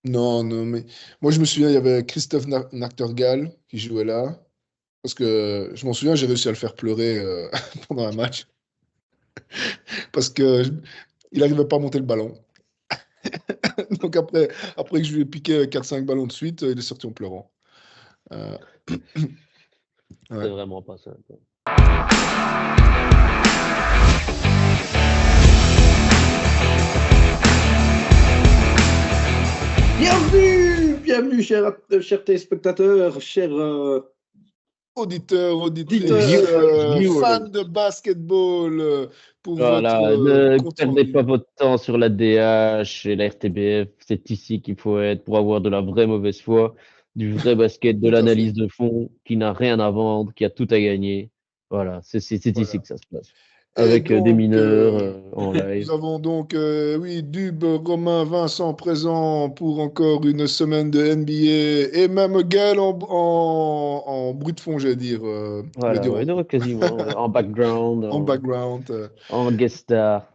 Non, non, mais moi je me souviens, il y avait Christophe Nachtergaal qui jouait là. Parce que je m'en souviens, j'ai réussi à le faire pleurer pendant un match. Parce que il n'arrivait pas à monter le ballon. Donc après que je lui ai piqué 4-5 ballons de suite, il est sorti en pleurant. Euh, C'est ouais. vraiment pas ça. Bienvenue, chers téléspectateurs, chers Auditeurs, auditeurs. auditrices, fans Viewers. de basketball, pour votre Voilà, ne compte perdez pas rendu. votre temps sur la DH et la RTBF. C'est ici qu'il faut être pour avoir de la vraie mauvaise foi, du vrai basket, de Tout à fait. l'analyse de fond, qui n'a rien à vendre, qui a tout à gagner. Voilà, c'est ici Voilà. que ça se passe. Et Avec des donc, mineurs en nous live. avons donc, oui, Dub, Romain, Vincent présent pour encore une semaine de NBA et même Gaël en bruit de fond, j'allais dire. Je vais Voilà, dire ouais, donc quasiment en background, en background. en guest star,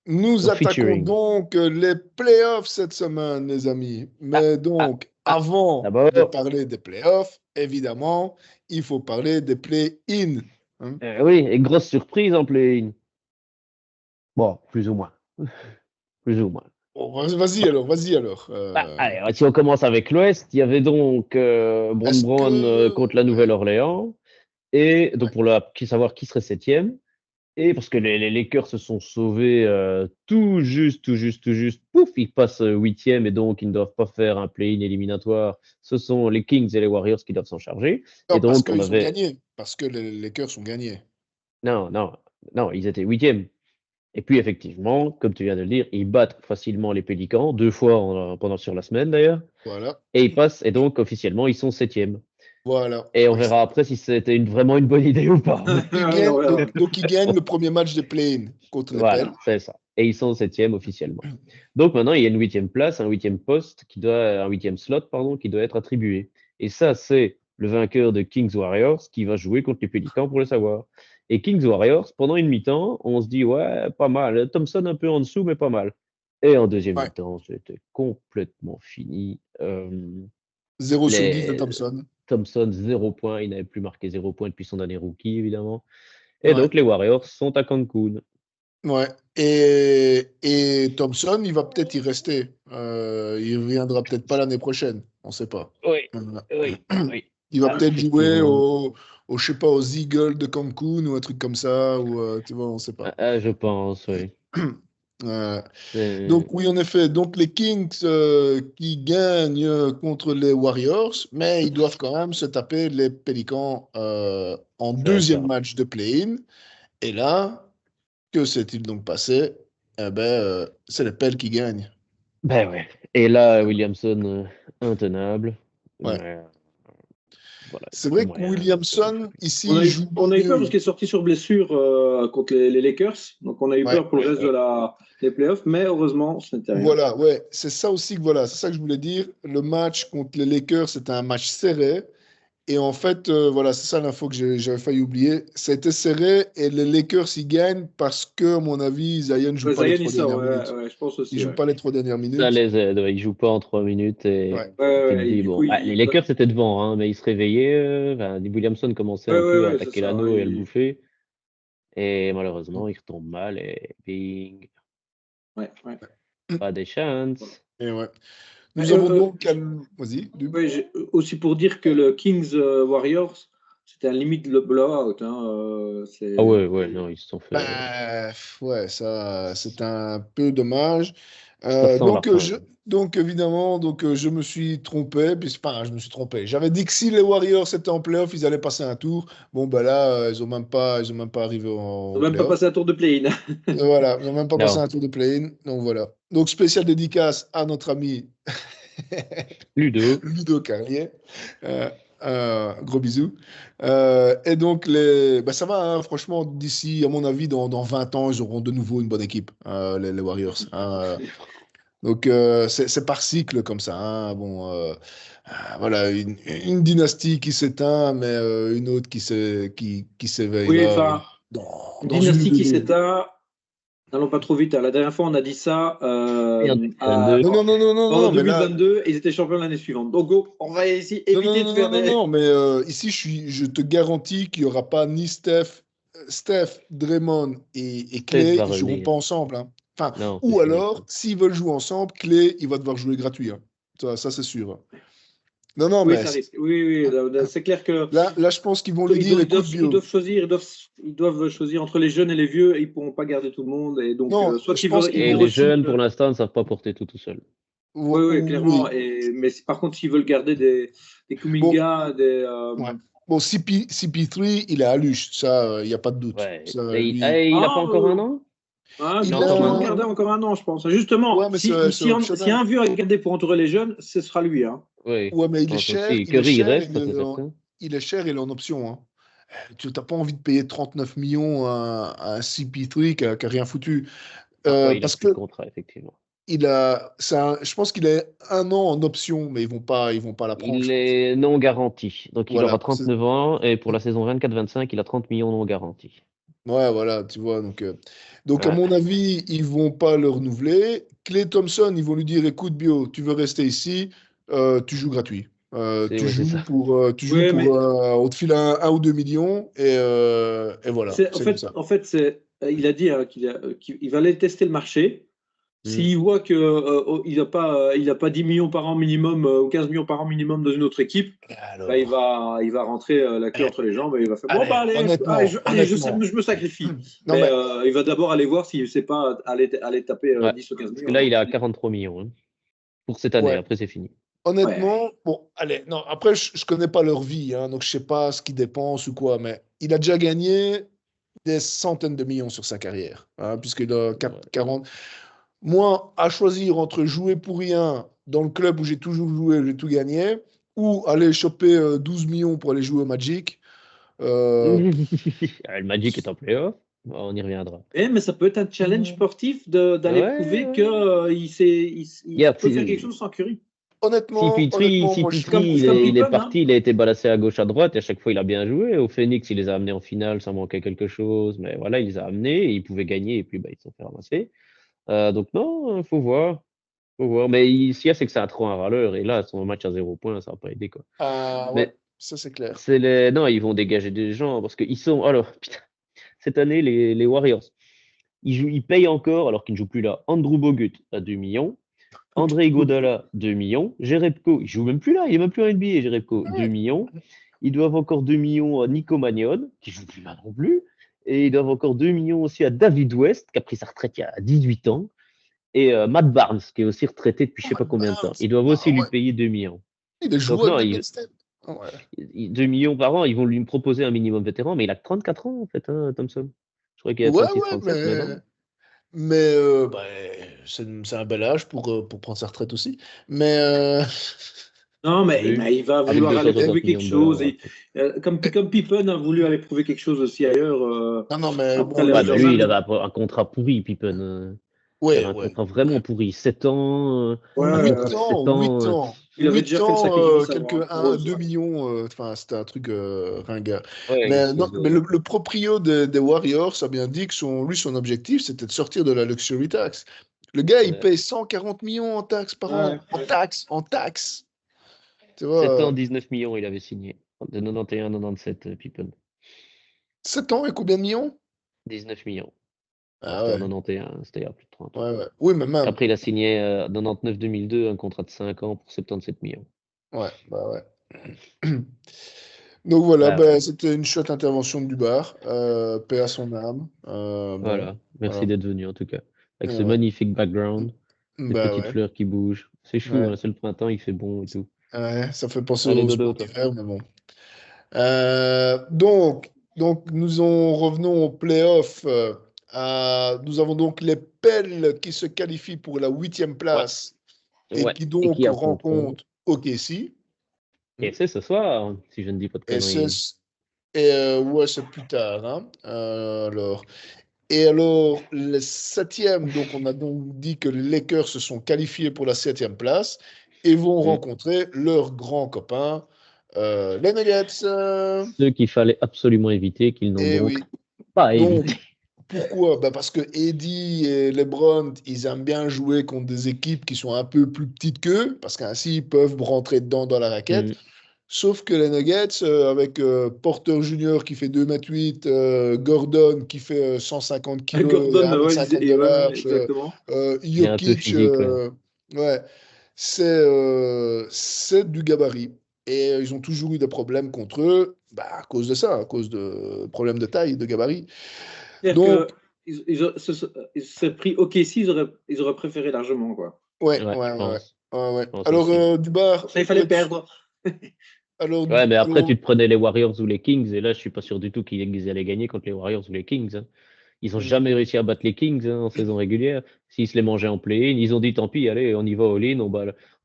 Nous en attaquons featuring. donc les playoffs cette semaine, les amis. Ah, Mais ah, donc, ah. avant de D'abord, parler des playoffs, évidemment, il faut parler des play-in. Hein. oui, et grosse surprise en play-in. Bon, plus ou moins. Plus ou moins. Bon, vas-y alors, vas-y alors. Allez, si on commence avec l'Ouest, il y avait donc Bron Est-ce Bron que... contre la Ouais, Nouvelle-Orléans, et donc ouais. pour savoir qui serait septième, et parce que les Lakers se sont sauvés tout juste, tout juste, tout juste, pouf, ils passent huitième, et donc ils ne doivent pas faire un play-in éliminatoire. Ce sont les Kings et les Warriors qui doivent s'en charger. Et Non, parce donc on qu'ils ont avait, gagné. Parce que les Lakers ont gagné. non, non, non, ils étaient huitièmes. Et puis effectivement, comme tu viens de le dire, ils battent facilement les Pélicans, deux fois pendant sur la semaine d'ailleurs. Voilà. Et ils passent, et donc officiellement, ils sont septièmes. Voilà. Et on Donc, verra après si c'était vraiment une bonne idée ou pas. ils gagnent le premier match de play-in contre les Voilà, Pels. c'est ça. Et ils sont septièmes officiellement. Donc maintenant, il y a une huitième place, un huitième poste, un huitième slot, pardon, qui doit être attribué. Et ça, c'est le vainqueur de Kings Warriors qui va jouer contre les Pélicans pour le savoir. Et Kings Warriors, pendant une mi-temps, on se dit, ouais, pas mal. Thompson un peu en dessous, mais pas mal. Et en deuxième Ouais. mi-temps, c'était complètement fini. 0 sur 10 de Les Thompson. Thompson, 0 point. Il n'avait plus marqué 0 point depuis son année rookie, évidemment. Et Ouais. donc, les Warriors sont à Cancun. Ouais. Et Thompson, il va peut-être y rester. Il reviendra peut-être pas l'année prochaine. On ne sait pas. Oui, Euh, oui, oui. Il va Ah, peut-être jouer effectivement. je sais pas, aux Eagles de Cancun ou un truc comme ça. Ou, tu vois, on ne sait pas. Je pense, oui. Euh, donc C'est- oui, en effet, donc les Kings qui gagnent contre les Warriors, mais ils doivent quand même se taper les Pelicans en C'est deuxième ça. match de play-in. Et là, que s'est-il donc passé? Eh ben, c'est les Pels qui gagnent. Ben ouais. Et là, Williamson, intenable. Ouais. Mais voilà, il n'y C'est a pas vrai que moyen de le Williamson, faire. ici, joue On a eu peur parce mieux. qu'il est sorti sur blessure contre les Lakers. Donc on a eu Ouais. peur pour le reste des playoffs, mais heureusement, ce n'était rien. Voilà, ouais, c'est ça aussi que voilà, c'est ça que je voulais dire. Le match contre les Lakers, c'était un match serré. Et en fait, voilà, c'est ça l'info que j'avais failli oublier. Ça a été serré et les Lakers y gagnent parce que, à mon avis, Zion ne joue pas les Zion, il trois sort, dernières ouais, minutes. ouais, je pense Il aussi. joue Ouais. pas les 3 dernières Ça minutes. les aide. Ouais, ils jouent pas en 3 minutes Ouais, et tu te Et dis, du bon, coup, les Lakers étaient devant, hein, mais ils se réveillaient. Williamson commençait ouais, un ouais, peu à ouais, c'est attaquer ça. l'anneau et à le bouffer. Et malheureusement, il retombe mal et bing, Ouais, ouais. pas des chances. et ouais. Nous avons Euh, donc. Vas-y, Dub. ouais, aussi pour dire que le Kings Warriors, c'était un limite le blowout. Hein, Ah ouais, ouais, non, ils se sont fait. Bah, ouais, ça, c'est un peu dommage. Ça sent la Donc, fin. donc, évidemment, je me suis trompé. Puis, c'est pas, grave, je me suis trompé. J'avais dit que si les Warriors étaient en playoff, ils allaient passer un tour. Bon, ben là, ils ont même pas arrivé Ils en n'ont même pas playoff. passé un tour de play-in. Voilà, ils n'ont même pas passé Non, un tour de play-in. Donc, voilà. Donc, spécial dédicace à notre ami Ludo. Ludo Carlier. Euh, gros bisous. Et donc, bah, ça va, hein, franchement, d'ici, à mon avis, dans 20 ans, ils auront de nouveau une bonne équipe, les Warriors. Hein. Donc, c'est par cycle comme ça. Hein. Bon, voilà, une dynastie qui s'éteint, mais une autre qui Oui, s'éveillera enfin, dans, une dans une ou dynastie deux qui décennies. s'éteint. N'allons pas trop vite. La dernière fois, on a dit ça Et en 2022, en non, mais là, 2022 et ils étaient champions l'année suivante. Donc, on va ici non, éviter de faire des. mais ici, je te garantis qu'il n'y aura pas ni Steph, Draymond et Clay, va ils ne joueront revenir. pas ensemble. Hein. Enfin, Non, ou c'est fini. alors, s'ils veulent jouer ensemble, Clay, il va devoir jouer gratuit. Hein. Ça c'est sûr. Hein. Non, Oui, mais ça risque. Oui, c'est clair que là, je pense qu'ils vont lui dire, écoute, ils Bio. doivent choisir, ils doivent choisir entre les jeunes et les vieux. Et ils ne pourront pas garder tout le monde. Et donc, Non, soit je ils pense veulent, qu'ils Et ils vont... les re-signent, jeunes, pour l'instant, ne savent pas porter tout seul. Oui, clairement. Oui. Mais par contre, s'ils veulent garder des Bon, Kuminga, des. ouais. Bon, CP3, il est à Luche, ça, il n'y a pas de doute. Ouais. Ça, Et lui, il n'a pas encore un an? Je il pense qu'il va en a... garder encore un an, je pense. Justement, Ouais, mais c'est si optionnel. un vieux à garder pour entourer les jeunes, ce sera lui. Hein. Oui, Ouais, mais je il est pense cher, aussi. il est Curry, il cher, reste, ça c'est certain. il est cher, il est en option. Hein. Tu n'as pas envie de payer 39 millions à un CP3 qui a rien foutu. Ouais, il a Parce plus de que contrat, effectivement. je pense qu'il est un an en option, mais ils vont pas la prendre, Il je pense. est non garanti. Donc, il Voilà. aura 39 ans et pour la saison 24-25, il a 30 millions non garantis. Ouais, voilà, tu vois. Donc à Ouais, mon avis, ils vont pas le renouveler. Clay Thompson, ils vont lui dire, écoute, Bio, tu veux rester ici, tu joues gratuit. c'est ouais, c'est ça. Oui, mais On te file 1 ou 2 millions et voilà, c'est comme ça. il a dit hein, qu'il va aller tester le marché. Mm. S'il voit qu'il n'a pas 10 millions par an minimum ou 15 millions par an minimum dans une autre équipe, bah, il Alors, va rentrer la queue entre les jambes et il va faire bon, allez, bah, allez, honnêtement, je me sacrifie. non Mais mais il va d'abord aller voir s'il ne sait pas aller taper Ouais. 10 ou 15 Parce que millions. là, il est à 43 millions hein, pour cette année. ouais, Après, c'est fini. Ouais. honnêtement, bon, allez, non, après je connais pas leur vie, hein, donc je sais pas ce qu'ils dépensent ou quoi, mais il a déjà gagné des centaines de millions sur sa carrière, hein, puisqu'il a Ouais. 40. Moi, à choisir entre jouer pour rien dans le club où j'ai toujours joué, où j'ai tout gagné, ou aller choper 12 millions pour aller jouer au Magic, euh, Le Magic est en playoff. On y reviendra. Mais ça peut être un challenge sportif d'aller Ouais, prouver ouais. il peut faire quelque chose sans Curry. moi je CP3, C'est comme il est Pippen, hein. parti, il a été balancé à gauche, à droite, et à chaque fois, il a bien joué. Au Phoenix, il les a amenés en finale, ça manquait quelque chose, mais voilà, il les a amenés, et ils pouvaient gagner, et puis bah, ils se sont fait ramasser. Donc non, faut voir. Faut voir. Mais ce qu'il y a, c'est que ça a trop un râleur, et là, son match à 0 points, ça va pas aider, quoi. ouais, Mais ça c'est clair. non, ils vont dégager des gens, parce qu'ils sont, alors, putain, cette année, les Warriors, ils payent encore, alors qu'ils ne jouent plus là, Andrew Bogut à 2 millions. André Iguodala, 2 millions. Jerebko, il joue même plus là, il est même plus en NBA, Jerebko, 2 millions. Ils doivent encore 2 millions à Nico Magnon, qui joue plus là non plus. Et ils doivent encore 2 millions aussi à David West, qui a pris sa retraite il y a 18 ans. Et Matt Barnes, qui est aussi retraité depuis je sais pas combien de temps. Ils doivent aussi lui Ouais, payer 2 millions. il est Donc joueur non, de Golden State. Ouais. 2 millions par an, ils vont lui proposer un minimum vétéran, mais il a 34 ans en fait, hein, Thompson. Je crois qu'il a Ouais, 36-37, mais non. mais bah, c'est un bel âge pour prendre sa retraite aussi. Mais Non, Oui, mais il va avec vouloir aller 260 prouver quelque millions de chose. dollars après. Comme Pippen a voulu aller prouver quelque chose aussi ailleurs non, mais après bon, les Ouais, lui, mais lui, il Rangers. avait un contrat pourri, Pippen. Il avait ouais, un ouais. contrat vraiment pourri. 7 ans, un Ouais, contrat de 8 ans, 7 ans. 8 ans. il avait 8 déjà fait le ans, sacrifice quelques avant. 1, 2 millions, enfin, c'était un truc ringard. Ouais, quelque Mais, non, chose mais de. le proprio des Warriors a bien dit que son objectif, c'était de sortir de la luxury tax. Le gars, il Ouais. paye 140 millions en taxes par an. En taxes, en taxes. Tu 7 vois, ans, 19 millions, il avait signé. De 91 à 97, Pippen. 7 ans et combien de millions? 19 millions. Bon, Ah c'était en ouais, 91, c'était il y a plus de 30 ans. ouais, ouais. Oui, mais même. Après, il a signé 99-2002, un contrat de 5 ans pour 77 millions. Ouais, bah ouais. Donc voilà, Bah ouais, bah, c'était une chouette intervention du bar. Paix à son âme. Bon, voilà. Merci voilà. d'être venu en tout cas. Avec ce Ouais. magnifique background, les Bah petites ouais. fleurs qui bougent. C'est chou, Ouais. hein, c'est le printemps, il fait bon et tout. Ouais, ça fait penser Allez, au dodo, sport toi. d'hiver, mais bon. Donc revenons aux playoffs. Nous avons donc les Pels qui se qualifient pour la 8e Ouais. place et Ouais. qui Et donc qui affronteront. rencontrent OKC. Et c'est ce soir, si je ne dis pas de Et conneries. ouais, c'est plus tard. Hein. Alors, le 7e, donc on a donc dit que les Lakers se sont qualifiés pour la 7e place et vont Mm. rencontrer leurs grands copains, les Nuggets. Ceux qu'il fallait absolument éviter, qu'ils n'en Et ont donc oui. pas Donc, évité. Pourquoi? Parce que Eddie et LeBron, ils aiment bien jouer contre des équipes qui sont un peu plus petites qu'eux, parce qu'ainsi, ils peuvent rentrer dedans dans la raquette. Sauf que les Nuggets, avec Porter Junior qui fait 2,8 m, Gordon qui fait 150 kg et Gordon, 1,50 m de large, exactement. Il est un peu Jokic, physique, ouais, c'est du gabarit. Et ils ont toujours eu des problèmes contre eux à cause de ça, à cause de problèmes de taille, de gabarit. C'est-à-dire Donc, ils s'est pris OKC, ils auraient préféré largement, quoi. ouais. je pense. Ouais. Je pense Alors, aussi. Dubar, Ça, il fallait perdre. alors, Ouais, mais après, alors, tu te prenais les Warriors ou les Kings, et là, je suis pas sûr du tout qu'ils allaient gagner contre les Warriors ou les Kings. Hein. Ils ont jamais réussi à battre les Kings en saison régulière. S'ils se les mangeaient en play-in, ils ont dit tant pis, allez, on y va all-in,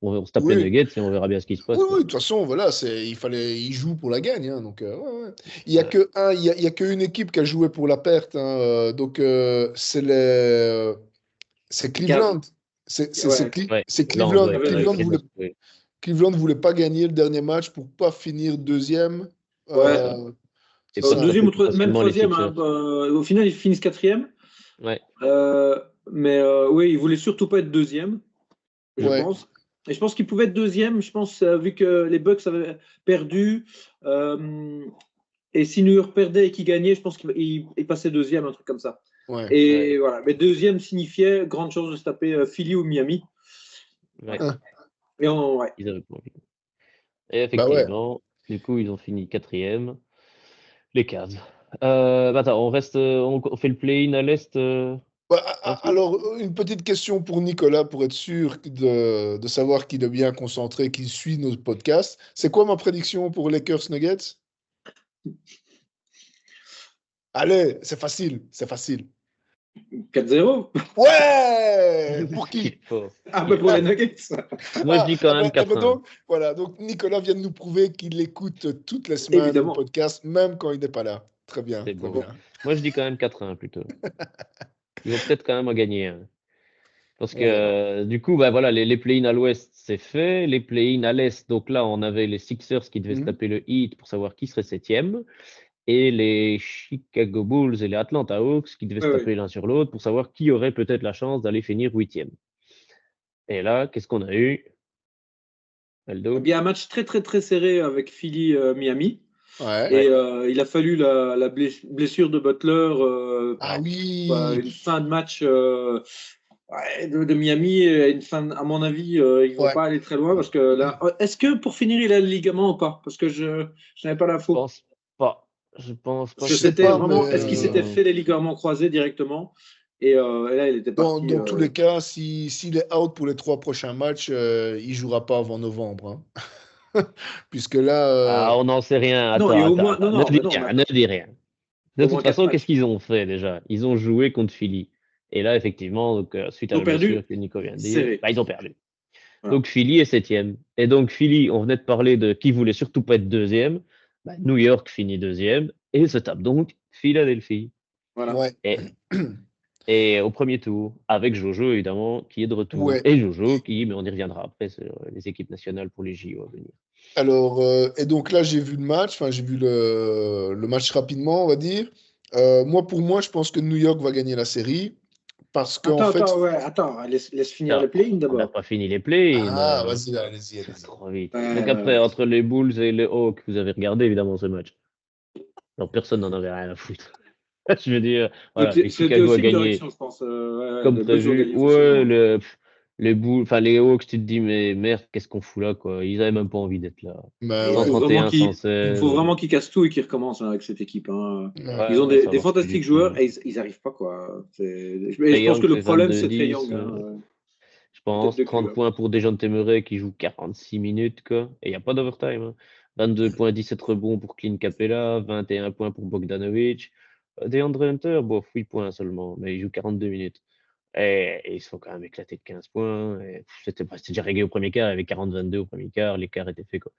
on se tape les oui. Nuggets et on verra bien ce qui se passe. Oui, Quoi. de toute façon, voilà, il joue pour la gagne. Hein, donc, ouais. Il y a qu'une équipe qui a joué pour la perte. Hein, donc, c'est Cleveland. Ouais, C'est Land, Cleveland. ouais, Cleveland voulait pas gagner le dernier match pour pas finir deuxième. Ouais. Et pas Deuxième ou même potentiellement les troisième. Sixers. Au final, ils finissent quatrième. Ouais. Mais oui, ils voulaient surtout pas être deuxième, je pense. Et je pense qu'ils pouvaient être deuxième. Je pense, vu que les Bucks avaient perdu, et si New York perdait et qu'ils gagnaient, je pense qu'ils passaient deuxième, un truc comme ça. Ouais. Et voilà. Mais deuxième signifiait grande chance de se taper Philly ou Miami. Ouais. Et Ils avaient pas envie. Et effectivement, du coup, ils ont fini quatrième. Les Cavs. Attends, on fait le play-in à l'Est. Alors, une petite question pour Nicolas, pour être sûr de savoir qu'il est bien concentré, qu'il suit nos podcasts. C'est quoi ma prédiction pour Lakers Nuggets? Allez, c'est facile. 4-0. Ouais! Pour qui? Pour les Nuggets. Moi, je dis quand même 4-1. Donc Nicolas vient de nous prouver qu'il écoute toutes les semaines Évidemment. le podcast, même quand il n'est pas là. Très bien. C'est beau. Moi, je dis quand même 4-1 plutôt. Ils vont peut-être quand même en gagner un. Parce que du coup, voilà, les play-in à l'ouest, c'est fait. Les play-in à l'est, donc là, on avait les Sixers qui devaient se taper le Heat pour savoir qui serait septième. Et les Chicago Bulls et les Atlanta Hawks qui devaient se taper l'un sur l'autre pour savoir qui aurait peut-être la chance d'aller finir huitième. Et là, qu'est-ce qu'on a eu, Aldo? Il y a un match très très très serré avec Philly-Miami. Et il a fallu la blessure de Butler. Ah oui. Une fin de match de Miami. Une fin, à mon avis, ils ne vont pas aller très loin parce que là, est-ce que pour finir, il a le ligament ou pas? Parce que je n'avais pas l'info. Je pense pas. Est-ce qu'il s'était fait les ligaments croisés directement? Et là, il était parti. Dans tous les cas, s'il est out pour les 3 prochains matchs, il ne jouera pas avant novembre. Hein. Puisque là. On n'en sait rien. Attends, ne dis rien. De toute façon, qu'est-ce qu'ils ont fait déjà? Ils ont joué contre Philly. Et là, effectivement, donc, suite à la blessure que Nico vient de dire, ils ont perdu. Voilà. Donc Philly est septième. Et donc Philly, on venait de parler de qui voulait surtout pas être deuxième. New York finit deuxième et se tape donc Philadelphie. Voilà. Ouais. Et au premier tour, avec Jojo évidemment, qui est de retour. Ouais. Et Jojo qui, mais on y reviendra après, sur les équipes nationales pour les JO à venir. Alors, et donc là, j'ai vu le match, j'ai vu le match rapidement, on va dire. Pour moi, je pense que New York va gagner la série. Parce qu'en laisse finir les play-in d'abord. On n'a pas fini les play-in. Vas-y, allez-y. Trop vite. Donc après, entre les Bulls et les Hawks, vous avez regardé évidemment ce match. Non, personne n'en avait rien à foutre. Je veux dire, voilà, Chicago a gagné comme prévu. Les Bulls, enfin les Hawks, tu te dis, mais merde, qu'est-ce qu'on fout là, quoi. Ils n'avaient même pas envie d'être là. 131, 116. Il faut vraiment qu'ils cassent tout et qu'ils recommencent avec cette équipe. Hein. Ils ont des fantastiques joueurs et ils n'arrivent pas, quoi. Je pense que le problème, c'est Trae Young. Je pense 30 points pour Dejounte Murray qui joue 46 minutes, quoi. Et il n'y a pas d'overtime. Hein. 22 points, 17 rebonds pour Clint Capella, 21 points pour Bogdanovic. DeAndre Hunter, 8 points seulement, mais il joue 42 minutes. Et ils se font quand même éclater de 15 points. C'était déjà réglé au premier quart, il y avait 40-22 au premier quart, l'écart était fait, quoi.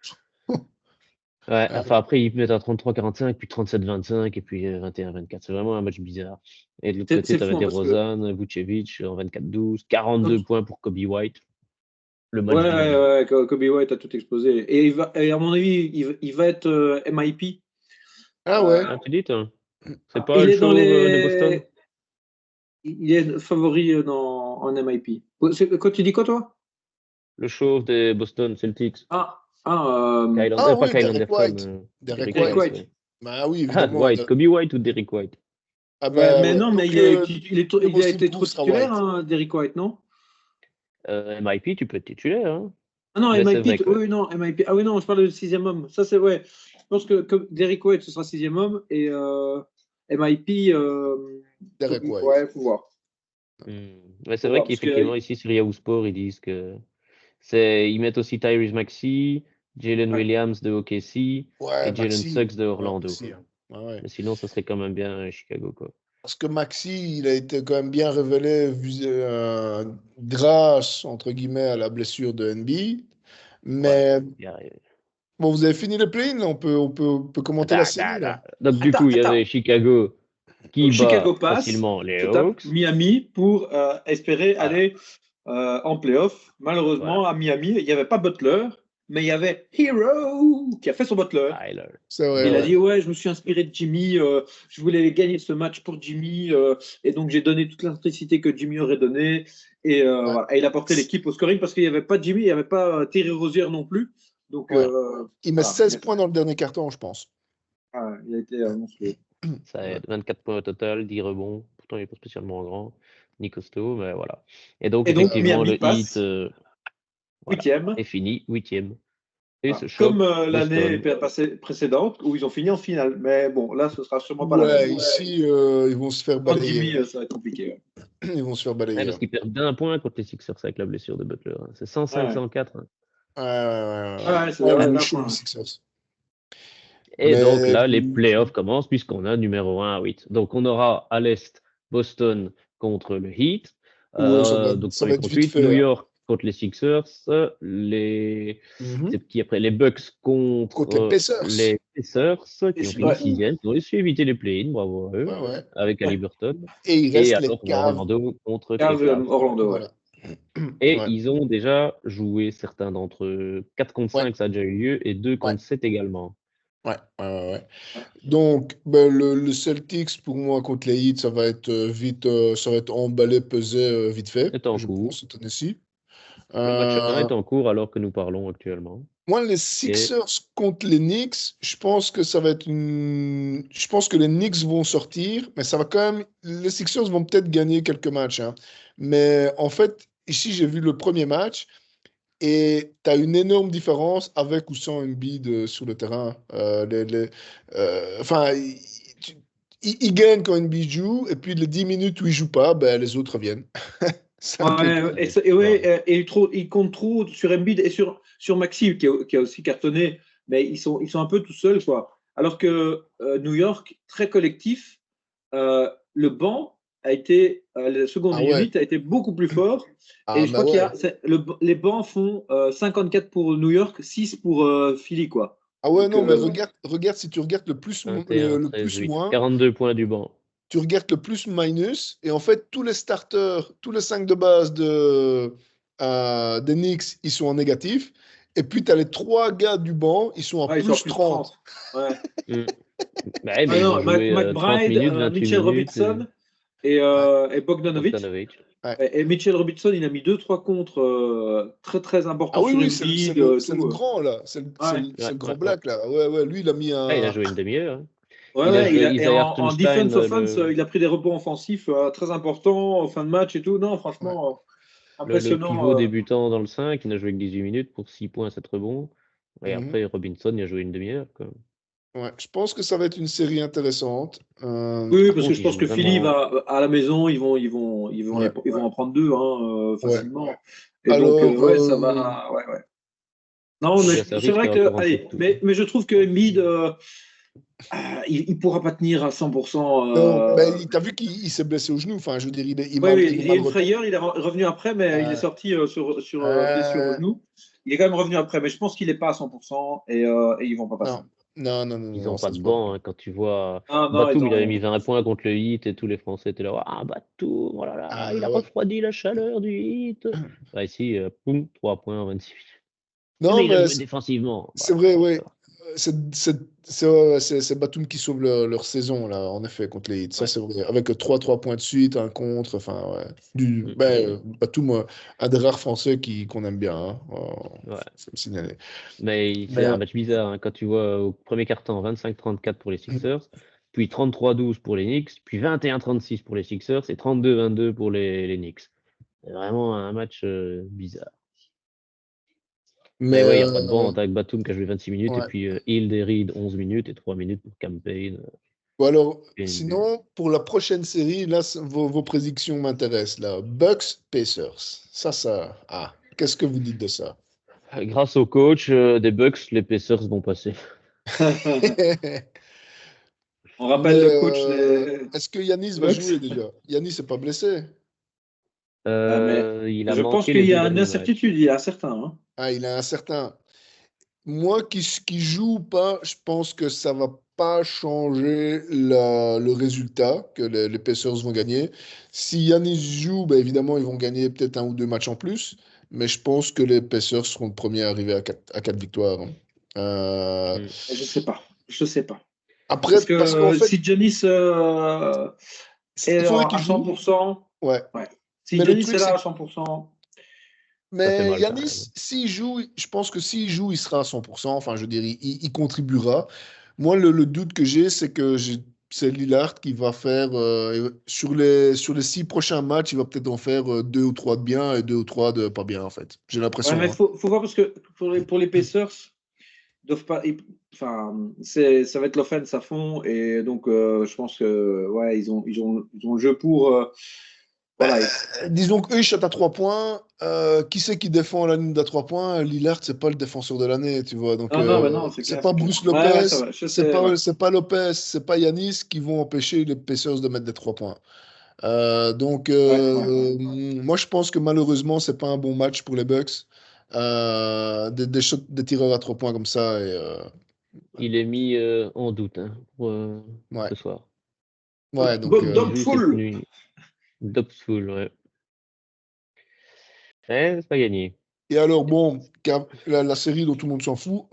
Enfin, après, ils mettent à 33-45, puis 37-25, et puis 21-24. C'est vraiment un match bizarre. Et de l'autre côté, tu avais DeRozan, Vucevic en 24-12, 42 points pour Kobe White. Le match Kobe White a tout explosé. Et à mon avis, il va être MIP. Ah ouais. Tu dis, toi? C'est pas le show de Boston? il est favori en MIP. Quand tu dis quoi, toi? Le chauve des Boston Celtics. Ah Pas oui, Kyle Derek Anderson. White. Derek Derek Derek White. White. White. Ouais. Bah oui, Ah, évidemment. White, Kobe White ou Derek White? Ah Ouais, bah mais ouais. non, mais Donc, il a Most été trop Improved sera titulaire, White. hein, Derrick White, non? MIP, tu peux être titulaire. Hein. Ah non, Mais c'est MIP, vrai que oui, non, MIP. Ah oui, non, je parle de sixième homme. Ça, c'est ouais. Je pense que Derrick White, ce sera sixième homme et MIP, Derek White. ouais, faut voir. Mais c'est Faut vrai voir, parce que qu'effectivement, ici sur Yahoo Sport, ils disent que ils mettent aussi Tyrese Maxey, Jalen ouais. Williams de OKC Ouais, et Jalen Maxi. Suggs de Ouais, Orlando. Maxi, hein. Ouais. Mais sinon, ça serait quand même bien Chicago, quoi. Parce que Maxi, il a été quand même bien révélé grâce, entre guillemets, à la blessure de NB. Mais Il y a- bon, vous avez fini le play-in, là. On peut commenter la série, là. Donc, du Attends, coup, il y attends. avait Chicago qui Donc, Chicago bat passe, facilement les se tape Hawks. Miami pour espérer Voilà. aller en playoff. Malheureusement, Voilà. à Miami, il n'y avait pas Butler, mais il y avait Hero qui a fait son Butler. Tyler. C'est vrai, Il a ouais. dit ouais, je me suis inspiré de Jimmy, je voulais gagner ce match pour Jimmy, et donc j'ai donné toute l'intensité que Jimmy aurait donné, et, Ouais. voilà. Et il a porté l'équipe au scoring parce qu'il n'y avait pas Jimmy, il n'y avait pas Terry Rozier non plus. Donc Ouais. Il met voilà. 16 points dans le dernier carton, je pense. Ah, il a été monstrueux. Ça aide. 24 points au total, 10 rebonds. Pourtant, il n'est pas spécialement grand, ni costaud, mais voilà. Et donc, Et donc effectivement, Miami le passe Heat voilà, huitième. est fini, 8e. Et Voilà. se chope Comme l'année Boston. précédente où ils ont fini en finale. Mais bon, là, ce sera sûrement pas la Ouais, même. ici, ils vont se faire Sans balayer. Jimmy, ça va être compliqué. Ouais. Ils vont se faire Ouais, balayer. parce qu'ils perdent d'un point contre les Sixers avec la blessure de Butler. Hein. C'est 105-104. Hein. Ouais, c'est Ouais, ouais, ils là, jouent chaud, point. les Sixers. Et donc Mais là, les playoffs commencent puisqu'on a numéro 1 à 8. Donc on aura à l'Est Boston contre le Heat. ouais, Donc ça va premier être contre vite 8, New fait, hein. York contre les Sixers, les Mhm. c'est qui après les Bucks Contre les contre Pacers. les Pacers qui ont fini Ouais. 6e, qui ont réussi à éviter les play-in, bravo à eux, Ouais, ouais. avec Ouais. Haliburton. Et il Et reste les alors on a Cavs. Orlando contre les Cavs, Cavs. Orlando, ouais. Voilà. Et Ouais. ils ont déjà joué certains d'entre eux. 4 contre Ouais. 5, ça a déjà eu lieu, et 2 Ouais. contre 7 également. Ouais. Donc, ben, le Celtics, pour moi, contre les Heat, ça va être vite, ça va être emballé, pesé, vite fait, C'est en je cours. pense, cette année-ci. Le match 1 est en cours alors que nous parlons actuellement. Moi, les Sixers contre les Knicks, je pense que ça va être une. Je pense que les Knicks vont sortir, mais ça va quand même. Les Sixers vont peut-être gagner quelques matchs, hein. Mais en fait, ici, j'ai vu le premier match et tu as une énorme différence avec ou sans Embiid sur le terrain. Enfin, il gagne quand Embiid joue, et puis les 10 minutes où il joue pas, ben, les autres reviennent. C'est un peu. Il compte trop sur Embiid et sur Maxi qui a aussi cartonné, mais ils sont un peu tout seuls, quoi. Alors que New York, très collectif, le banc a été, la seconde Ah ouais. unit a été beaucoup plus fort. Ah, Et je bah crois ouais. les bancs font 54 pour New York, 6 pour Philly, quoi. Ah ouais, Donc, non, mais regarde si tu regardes le plus, 21, le 13, plus 8. moins, 42 points du banc. tu regardes le plus minus, et en fait, tous les starters, tous les 5 de base des Knicks, ils sont en négatif. Et puis, tu as les 3 gars du banc, ils sont en ils sont à plus plus 30. 30. Ouais. Bah ouais, mais ils ont Non, joué 30 McBride, minutes, 28 Mitchell minutes. Robinson et Bogdanovic. Bogdanovic. Ouais. Et Mitchell Robinson, il a mis 2-3 contre très très Ah importants oui, sur oui, une c'est ligue. le grand, là. C'est Ouais. le grand black, là. Ouais, ouais, lui, il a mis Ah, il a un. joué une demi-heure. Hein. Ouais, Il a ouais, joué et Isaiah en Hartenstein. defense offense, il a pris des rebonds offensifs très importants en fin de match et tout. Non, Ouais. franchement, Le pivot impressionnant. débutant dans le 5, il a joué que 18 minutes pour 6 points, 7 rebonds. Et Mhm. après, Robinson, il a joué une demi-heure. Quoi. Ouais, je pense que ça va être une série intéressante. Oui, Par parce que contre, je il pense joue que Philly vraiment. va à la maison, ils vont Ouais. ils vont en prendre 2 Ouais. facilement. Et donc, Alors, ouais, ça va. Ouais, ouais. Non, mais Oui, ça c'est risque vrai que, encore un peu de allez, tout. mais je trouve que Embiid, il pourra pas tenir à 100%. non, ben, t'as vu qu'il s'est blessé au genou. Enfin, je veux dire, il Oui, oui, est il y a mal une retombé. frayeur, il est revenu après, mais il est sorti sur blessure au Euh, genou. Il est quand même revenu après, mais je pense qu'il n'est pas à 100% et ils vont pas passer. non, Ils n'ont ça pas de se voit banc. pas. Hein, quand tu vois Ah non, Batum, il avait mis 20 points contre le Heat et tous les Français étaient là. Ah, Batum, oh là là, il a Ah ouais. refroidi la chaleur du Heat. Bah, ici, poum, 3 points en 26 minutes. Oui, Non, mais il a mais joué défensivement. c'est Bah, vrai, bon, oui. ça va. c'est Batum qui sauve leur saison, là, en effet, contre les Heat. Ça, Ouais. c'est vrai. Avec 3 points de suite, un contre. Enfin, ouais. Mm. Batum, un des rares Français qu'on aime bien. Hein. Ouais. Faut me signaler. Mais c'est Mais, un match bizarre hein, quand tu vois au premier quart-temps 25-34 pour les Sixers, puis 33-12 pour les Knicks, puis 21-36 pour les Sixers et 32-22 pour les Knicks. C'est vraiment un match bizarre. Mais ouais, il n'y a pas de vente avec Batum qui a joué 26 minutes et ouais. puis Hield et Reed 11 minutes et 3 minutes pour Campaign. Bon, alors, Et sinon, pour la prochaine série, là, vos prédictions m'intéressent. Là. Bucks, Pacers. Qu'est-ce que vous dites de ça? grâce au coach des Bucks, les Pacers vont passer. On rappelle Mais le coach des est-ce que Yanis va Bucks. jouer déjà? Yanis n'est pas blessé. Mais Il a je pense manqué qu'il les y deux a une derniers matchs. incertitude, il y a certains. Hein. Ah, il a un certain. Moi, qui joue ou pas, je pense que ça va pas changer le résultat, que les Pacers vont gagner. Si Yanis joue, ben évidemment, ils vont gagner peut-être 1 ou 2 matchs en plus. Mais je pense que les Pacers seront le premier à arriver à 4 victoires. Hein. Euh, Mm. Je sais pas. Je sais pas. Après, Parce parce qu'en que fait, si Giannis il est faudrait à qu'il joue. 100%, Ouais. ouais. Si Mais le Giannis est truc, là c'est à 100%, Ça fait mais mal quand même. Yanis, s'il joue, je pense que s'il joue, il sera à 100%. Enfin, je veux dire, il contribuera. Moi, le doute que j'ai, c'est que c'est Lillard qui va faire, sur les 6 prochains matchs, il va peut-être en faire 2 ou 3 de bien et 2 ou 3 de pas bien, en fait. J'ai ouais, mais l'impression. Hein. faut voir parce que pour les Pacers, ils doivent pas, enfin, ça va être l'offense à fond et donc je pense que ouais, ils ont le jeu pour. Voilà. Disons qu'eux, ils shot à 3 points. Qui c'est qui défend la ligne d'à 3 points? Lillard, c'est pas le défenseur de l'année, tu vois. Donc, Non, non, mais non, c'est c'est clair, pas c'est clair. Bruce Ouais, ouais, Lopez, ça va, je sais, ouais. c'est pas Lopez, c'est pas Yanis qui vont empêcher les Pacers de mettre des 3 points. Donc, Ouais, ouais, ouais. moi, je pense que malheureusement, c'est pas un bon match pour les Bucks. Des tireurs à 3 points comme ça. Il est mis en doute hein, pour Ouais, ce soir. ouais, donc, Il joue cette Full. nuit. Dobsful, ouais. C'est pas gagné. et alors, bon, la série dont tout le monde s'en fout,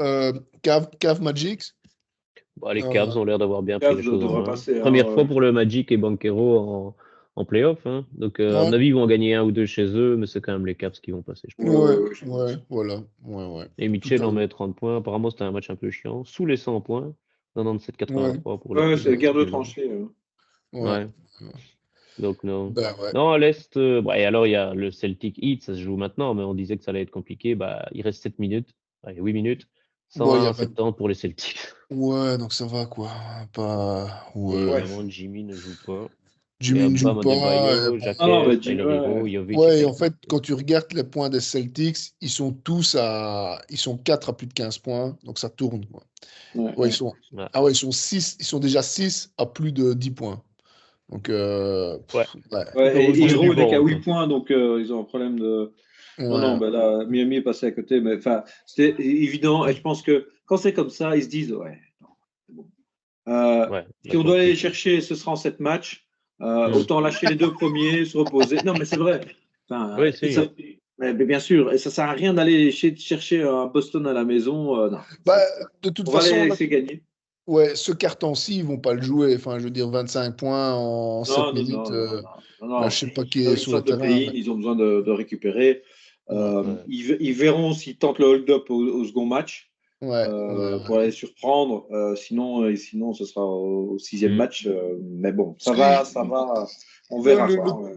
Cave Magic. Bon, les euh, Cavs ont l'air d'avoir bien pris Cavs les choses en devrait main. passer. Hein, Première fois pour le Magic et Banquero en playoff. Hein. Donc, à mon ouais, avis, ils vont en gagner un ou deux chez eux, mais c'est quand même les Cavs qui vont passer, je pense. ouais, ouais, je ouais, pense. voilà. Ouais, ouais. Et Tout Mitchell à en fait. met 30 points. Apparemment, c'était un match un peu chiant. Sous les 100 points. Ouais, 97-83 pour le Ouais, plus c'est la guerre de inexprimé. tranchées. ouais. Ouais, donc non. Ben ouais. Non, à l'Est, et alors il y a le Celtic Heat, ça se joue maintenant, mais on disait que ça allait être compliqué. Bah, il reste 7 minutes, allez, 8 minutes. Bon, il y a 101-70 pour les Celtics. Ouais, donc ça va quoi. Pas. Et Ouais. Ouais. évidemment, Jimmy ne joue pas. Il y Jimmy a ne joue Bam pas. Adebayo, Bon. Ah non, Jacques, mais Tyler Hero, ouais. Jovic et Ouais, et en Kyle fait, Kuzma. quand tu regardes les points des Celtics, ils sont tous à. Ils sont 4 à plus de 15 points, donc ça tourne, quoi. Ouais, Ouais, ils ouais. sont. Ouais. Ah ouais, ils sont 6. Ils sont déjà 6 à plus de 10 points. Donc, Ouais. ouais. Ouais, et Il y a du Hero n'est qu'à vent, 8 quoi. points, donc ils ont un problème de. Non, non, Ouais. ben là, Miami est passé à côté, mais enfin, c'était évident, et je pense que quand c'est comme ça, ils se disent, ouais, non, c'est bon. Ouais, Si là, on faut doit aller les appliquer. chercher, ce sera en 7 matchs. Hmm. Autant lâcher les 2 premiers, se reposer. Non, mais c'est vrai. Enfin, Oui, si. mais bien sûr, et ça sert à rien d'aller chercher un Boston à la maison. Non, Bah, de toute on va les façon, là, laisser gagner. ouais, ce carton-ci, ils vont pas le jouer. Enfin, je veux dire, 25 points en 7 Non, non, minutes. non, non, non, non, Là, non. je sais pas qui est Ils sur le sortent de terrain. play-in, ils ont besoin de récupérer. Ouais, Ouais. Ils verront s'ils tentent le hold-up au second match ouais, ouais, pour aller surprendre. Sinon, ce sera au 6e Hmm. match. Mais bon, Parce que ça va. On ouais, verra quoi. Ouais.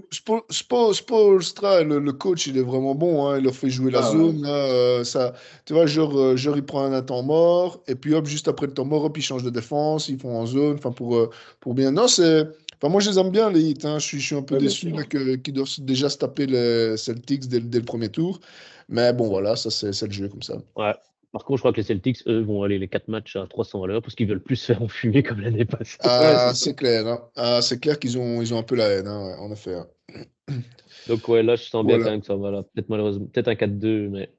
Spoelstra, le coach, il est vraiment bon. Hein. Il leur fait jouer la Ah, ouais. zone. Là, ça, tu vois, genre, il prend un temps mort. Et puis, hop, juste après le temps mort, hop, ils changent de défense. Ils font en zone. Enfin, pour bien. Non, c'est. Enfin, moi, je les aime bien, les Heat. Hein. Je suis un peu Ouais, bien déçu sûr. là, qu'ils doivent déjà se taper les Celtics dès le premier tour. Mais bon, voilà, ça, c'est le jeu comme ça. Ouais. Par contre, je crois que les Celtics, eux, vont aller les 4 matchs à 300 à l'heure parce qu'ils veulent plus se faire enfumer comme l'année passée. Ouais, c'est Ah, ça. c'est clair. Hein. Ah, c'est clair qu'ils ont un peu la haine, hein, ouais, en effet. Hein. Donc, ouais, là, je sens bien quand Voilà. même que ça va là. Peut-être malheureusement, peut-être un 4-2, mais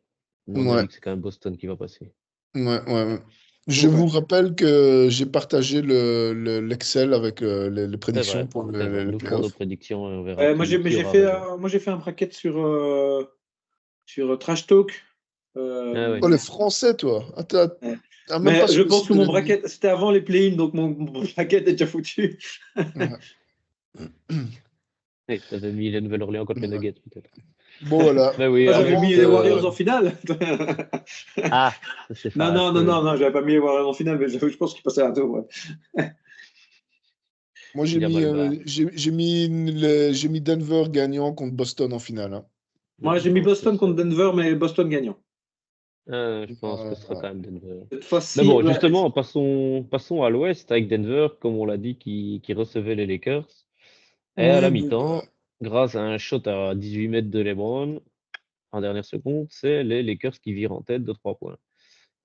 à mon Ouais. avis, que c'est quand même Boston qui va passer. Ouais, ouais, ouais. Je Ouais. vous rappelle que j'ai partagé l'Excel avec les C'est prédictions vrai, pour c'est vrai. les Nous ferons nos playoffs. prédictions et on verra qui aura raison. Moi, j'ai fait un bracket sur Trash Talk. ouais. Oh, les Français, toi. Attends, Ouais. même Mais pas je sur le pense site que de mon la NBA. bracket, c'était avant les play-in, donc mon bracket est déjà foutu. Ouais. Ouais, t'avais mis les Nouvelle-Orléans contre les Ouais. Nuggets, peut-être. Bon, voilà. Mais oui, Moi, j'avais Avant mis les de... Warriors en finale. Ah, ça c'est Non, non, non, fâcheux. non, non, j'avais pas mis les Warriors en finale, mais je pense qu'ils passaient à tour. Ouais. Moi, j'ai Bien mis, mal bas. j'ai mis Denver gagnant contre Boston en finale. Hein. Moi, Non, je j'ai mis pense que Boston contre Denver, mais Boston gagnant. je pense que ce sera Ouais. quand même Denver. Cette Mais fois-ci, bon, ouais. justement, passons à l'ouest avec Denver, comme on l'a dit, qui recevait les Lakers. Et à la Oui, bon, mi-temps, grâce à un shot à 18 mètres de LeBron, en dernière seconde, c'est les Lakers qui virent en tête de 3 points.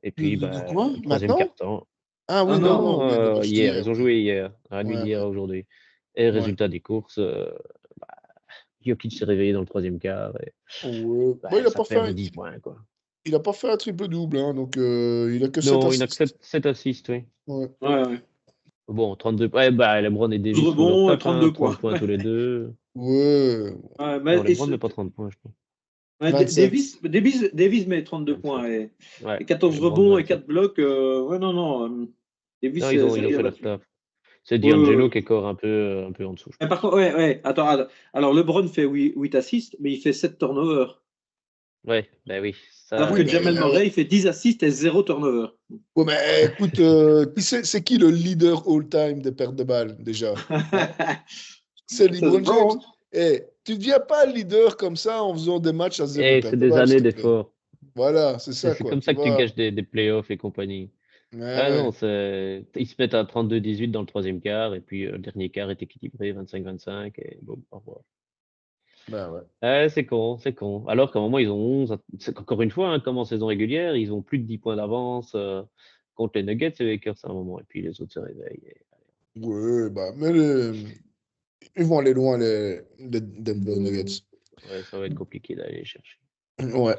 Et puis, de quoi? troisième Maintenant? quart-temps. Ah Ah oui, non, non, Non, oui, le match hier, d'hier. ils ont Oui. joué hier, à la nuit Ouais, d'hier à ouais, aujourd'hui. Et ouais. résultat des courses, Jokic s'est réveillé dans le troisième quart et Ouais. Bon, ça perd de 10 points, quoi. il a pas fait un triple-double, hein, donc il a que 7 Non, il n'a que assists. 7 assists, oui. Ouais. ouais. Bon, 32 points. Ouais, LeBron et 12 Davis font leur rebonds et taf, hein, 32 30 points. points tous les deux. Ouais. Ouais, Non, LeBron met pas 30 points, je pense. Davis, 27. Davis met 32 27. points Ouais, et 14 LeBron rebonds et 27. 4 blocs. Ouais, non, non. Non, Davis, ils c'est ont bien fait leur battu. taf. C'est Ouais, ouais, D'Angelo ouais. qui est encore un peu en dessous, je Mais par pense. contre, ouais. Attends. Alors, LeBron fait 8 assists, mais il fait 7 turnovers. Ouais, oui, Alors ça, Oui, que mais Jamal Murray, il fait 10 assists et 0 turnover. ouais, mais écoute, c'est qui le leader all-time des pertes de balles déjà? Hein? C'est Ça se LeBron James. voit. Eh, tu ne deviens pas leader comme ça en faisant des matchs à zéro et perte c'est de des balles, s'il années te plaît. d'efforts. Voilà, c'est ça, C'est quoi. comme Tu ça que tu vois? gagnes des playoffs et compagnie. Ouais, Ah non, ouais. ils se mettent à 32-18 dans le troisième quart, et puis le dernier quart est équilibré, 25-25, et bon, au revoir. Ben ouais. C'est con, c'est con. Alors qu'à un moment, ils ont 11, encore une fois, hein, comme en saison régulière, ils ont plus de 10 points d'avance contre les Nuggets et les Lakers à un moment, et puis les autres se réveillent. Ouais, bah, mais ils vont aller loin, les Denver Nuggets. Ouais, ça va être compliqué d'aller les chercher. Ouais.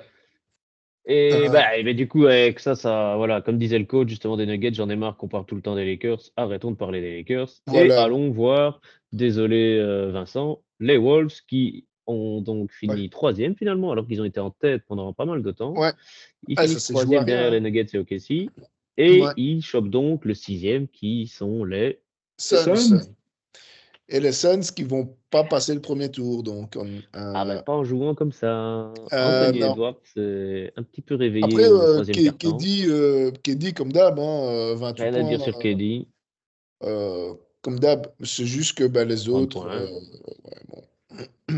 Et, Euh, du coup, avec ça, voilà, comme disait le coach justement des Nuggets, j'en ai marre qu'on parle tout le temps des Lakers. Arrêtons de parler des Lakers et voilà. allons voir, désolé Vincent, les Wolves qui ont donc Ouais. fini troisième finalement, alors qu'ils ont été en tête pendant pas mal de temps. Ouais. Ils Ah, ça finissent s'est joué à troisième derrière rien. les Nuggets et OKC Hein. et Ouais. ils chopent donc le sixième qui sont les. Les Suns. Suns. Et les Suns qui vont pas passer le premier tour, donc. Ah ben pas en jouant comme ça. Anthony Non. Edwards s'est un petit peu Après, réveillé au troisième quart-temps. KD, comme d'hab, hein, 28 Rien à points. dire sur KD, Comme d'hab, c'est juste que bah, les 30 autres. points. Ouais, bon.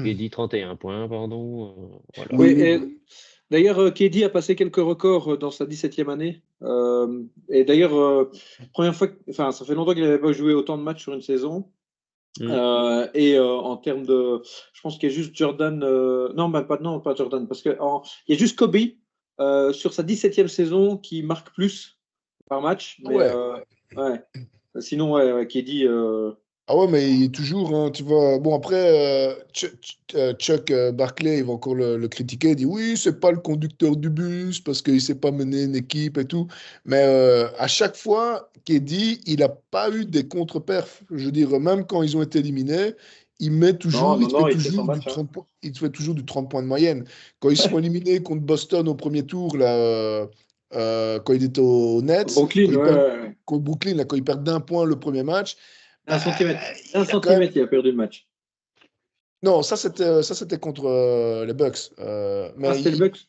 KD 31 points, pardon. Voilà. Oui, Oui, et bon. d'ailleurs, KD a passé quelques records dans sa 17e année. Et d'ailleurs, première fois, enfin, ça fait longtemps qu'il n'avait pas joué autant de matchs sur une saison. Mm. Et en termes de, je pense qu'il y a juste Jordan, non, bah, pas Jordan, parce que il y a juste Kobe sur sa 17e saison qui marque plus par match. Mais Ouais. ouais. Sinon, ouais, KD. Ah ouais, mais il est toujours, hein, tu vois. Bon, après, Chuck Barkley, il va encore le critiquer. Il dit oui, c'est pas le conducteur du bus parce qu'il sait pas mener une équipe et tout. Mais à chaque fois, KD, il a pas eu des contre-perfs. Je veux dire, même quand ils ont été éliminés, Non, il non, te fait non, il fait son toujours du match. Hein. 30 points, il te fait toujours du 30 points de moyenne. Quand ils sont éliminés contre Boston au premier tour, là, quand il était au Nets, Brooklyn, ouais. contre Brooklyn, là, quand ils perdent d'1 point le premier match. Bah, Un centimètre. Un il a quand même. centimètre, il a perdu le match. Non, ça c'était contre les Bucks. Ah, Mais c'était le Bucks?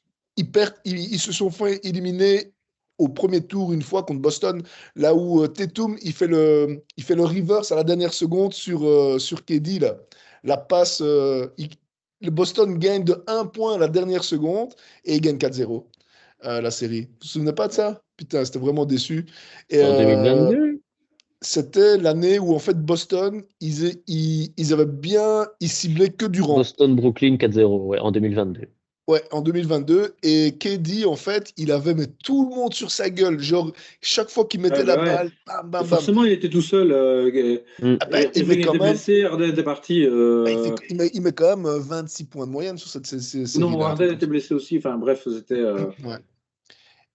ils se sont fait éliminer au premier tour une fois contre Boston, là où Tatum il fait le reverse à la dernière seconde sur KD là. La passe, le Boston gagne de 1 point à la dernière seconde et il gagne 4-0 la série. Vous vous souvenez pas de ça? Putain, c'était vraiment déçu. Et, En 2022? c'était l'année où en fait Boston, ils avaient bien, ils ciblaient que Durant. Boston-Brooklyn 4-0, ouais, en 2022. Ouais, en 2022. Et KD, en fait, il avait mais tout le monde sur sa gueule. Genre, chaque fois qu'il mettait Ouais, la bah ouais. balle, bam, bam, bam. Forcément, il était tout seul. Mm. Ah ben, il met Irving quand était même, blessé, Harden était parti. il met quand même 26 points de moyenne sur cette Non, série-là. Un truc Harden comme était ça. blessé aussi. Enfin, bref, c'était. Ouais.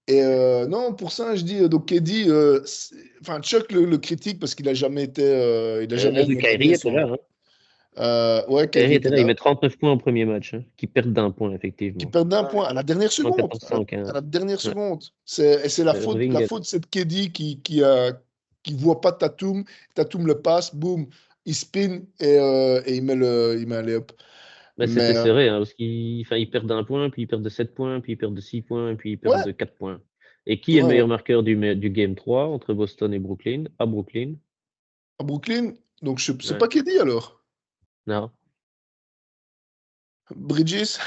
Et non, pour ça, je dis, donc KD, enfin, Chuck le critique parce qu'il a jamais été, il a jamais rien Kyrie gagné était là, sans. hein. Ouais, Kerry Kerry était était là, il là. met 39 points au premier match, hein, qui perdent d'un point, Qui effectivement. perd d'un point à la dernière Dans seconde. 14-115. À la dernière Ouais. seconde. C'est la Irving, faute, c'est de KD qui voit pas Tatum. Tatum le passe, boum, il spin et il met un layup. bah, c'était Mais serré, hein, parce qu'ils perdent d'un point, puis ils perdent de 7 points, puis ils perdent de 6 points, puis ils perdent ouais, de 4 points. Et qui est ouais, le ouais. meilleur marqueur du Game 3 entre Boston et Brooklyn? À Brooklyn? À Brooklyn, donc c'est Ouais. pas KD alors. Non. Bridges.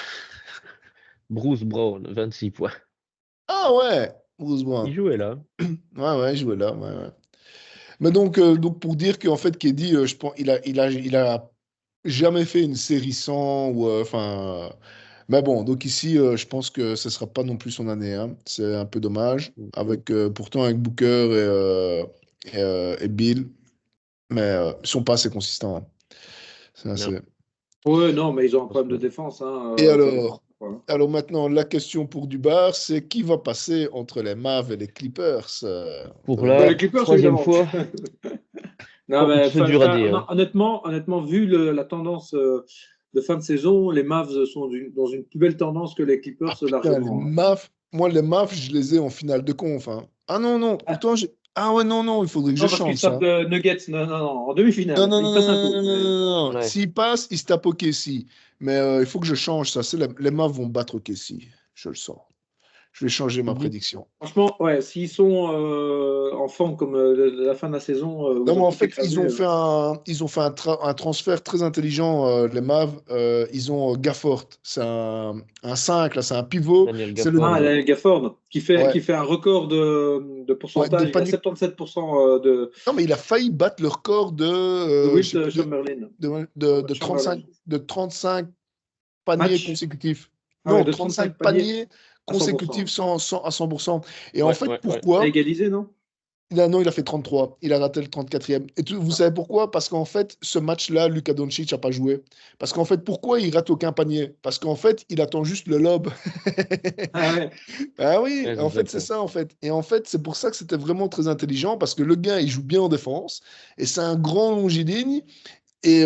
Bruce Brown, 26 points. Ah ouais, Bruce Il Brown. jouait là. Ouais, il jouait là. Ouais, ouais. Mais donc pour dire qu'en fait, KD, je pense, il a jamais fait une série sans ou enfin. Mais bon, donc ici, je pense que ce sera pas non plus son année, hein. C'est un peu dommage. Avec pourtant avec Booker et Bill, mais ils sont pas assez consistants, hein. C'est Non. assez- Ouais, non, mais ils ont un problème de défense. Hein, Et ça dépend. Voilà. alors maintenant, la question pour Dubar, c'est qui va passer entre les Mavs et les Clippers? Pour Bah, la les Clippers, troisième évidemment. fois, Non, mais, c'est dur à dire. honnêtement, vu la tendance de fin de saison, les Mavs sont dans une plus belle tendance que les Clippers Ah putain, les largement. Hein. Mavs, moi les Mavs, je les ai en finale de conf, hein. Ah non, non, Ah, pourtant ah ouais, non, non, il faudrait que je non, parce qu'ils change savent ça. de Nuggets. Non, non, non, en Non, demi-finale. non, Ils non, passent un non, tour. non, non, Mais... non, non. Ouais. S'ils passent, ils se tapent au KC. Mais il faut que je change ça. Les Mavs vont battre au KC. Je le sens. Je vais changer ma Mhm. prédiction. Franchement, ouais, s'ils sont en forme comme la fin de la saison, où Non, ils mais ont en tout fait, écrasé. ils ont fait un transfert très intelligent, les Mavs. Ils ont Gafford. C'est un 5, là, c'est un pivot. Daniel C'est le. Gafford, ouais. Daniel Gafford, Ouais, qui fait un record de ouais, de pourcentage. Il a panique. 77% Non, mais il a failli battre le record de je sais Wilt plus, Chamberlain. de Chamberlain. 35 paniers Match. consécutifs. Ah ouais, Non, de 35 35 paniers paniers à consécutifs 100%. à 100%. Et en Ouais, fait, ouais, ouais. À pourquoi? égaliser, non? Non, il a fait 33. Il a raté le 34e. Et vous savez pourquoi? Parce qu'en fait, ce match-là, Luka Doncic n'a pas joué. Parce qu'en fait, pourquoi il rate aucun panier? Parce qu'en fait, il attend juste le lob. Ah ouais. Ah oui, Ouais, en c'est ça, fait, c'est quoi. ça, en fait. Et en fait, c'est pour ça que c'était vraiment très intelligent, parce que le gars, il joue bien en défense, et c'est un grand longiligne, et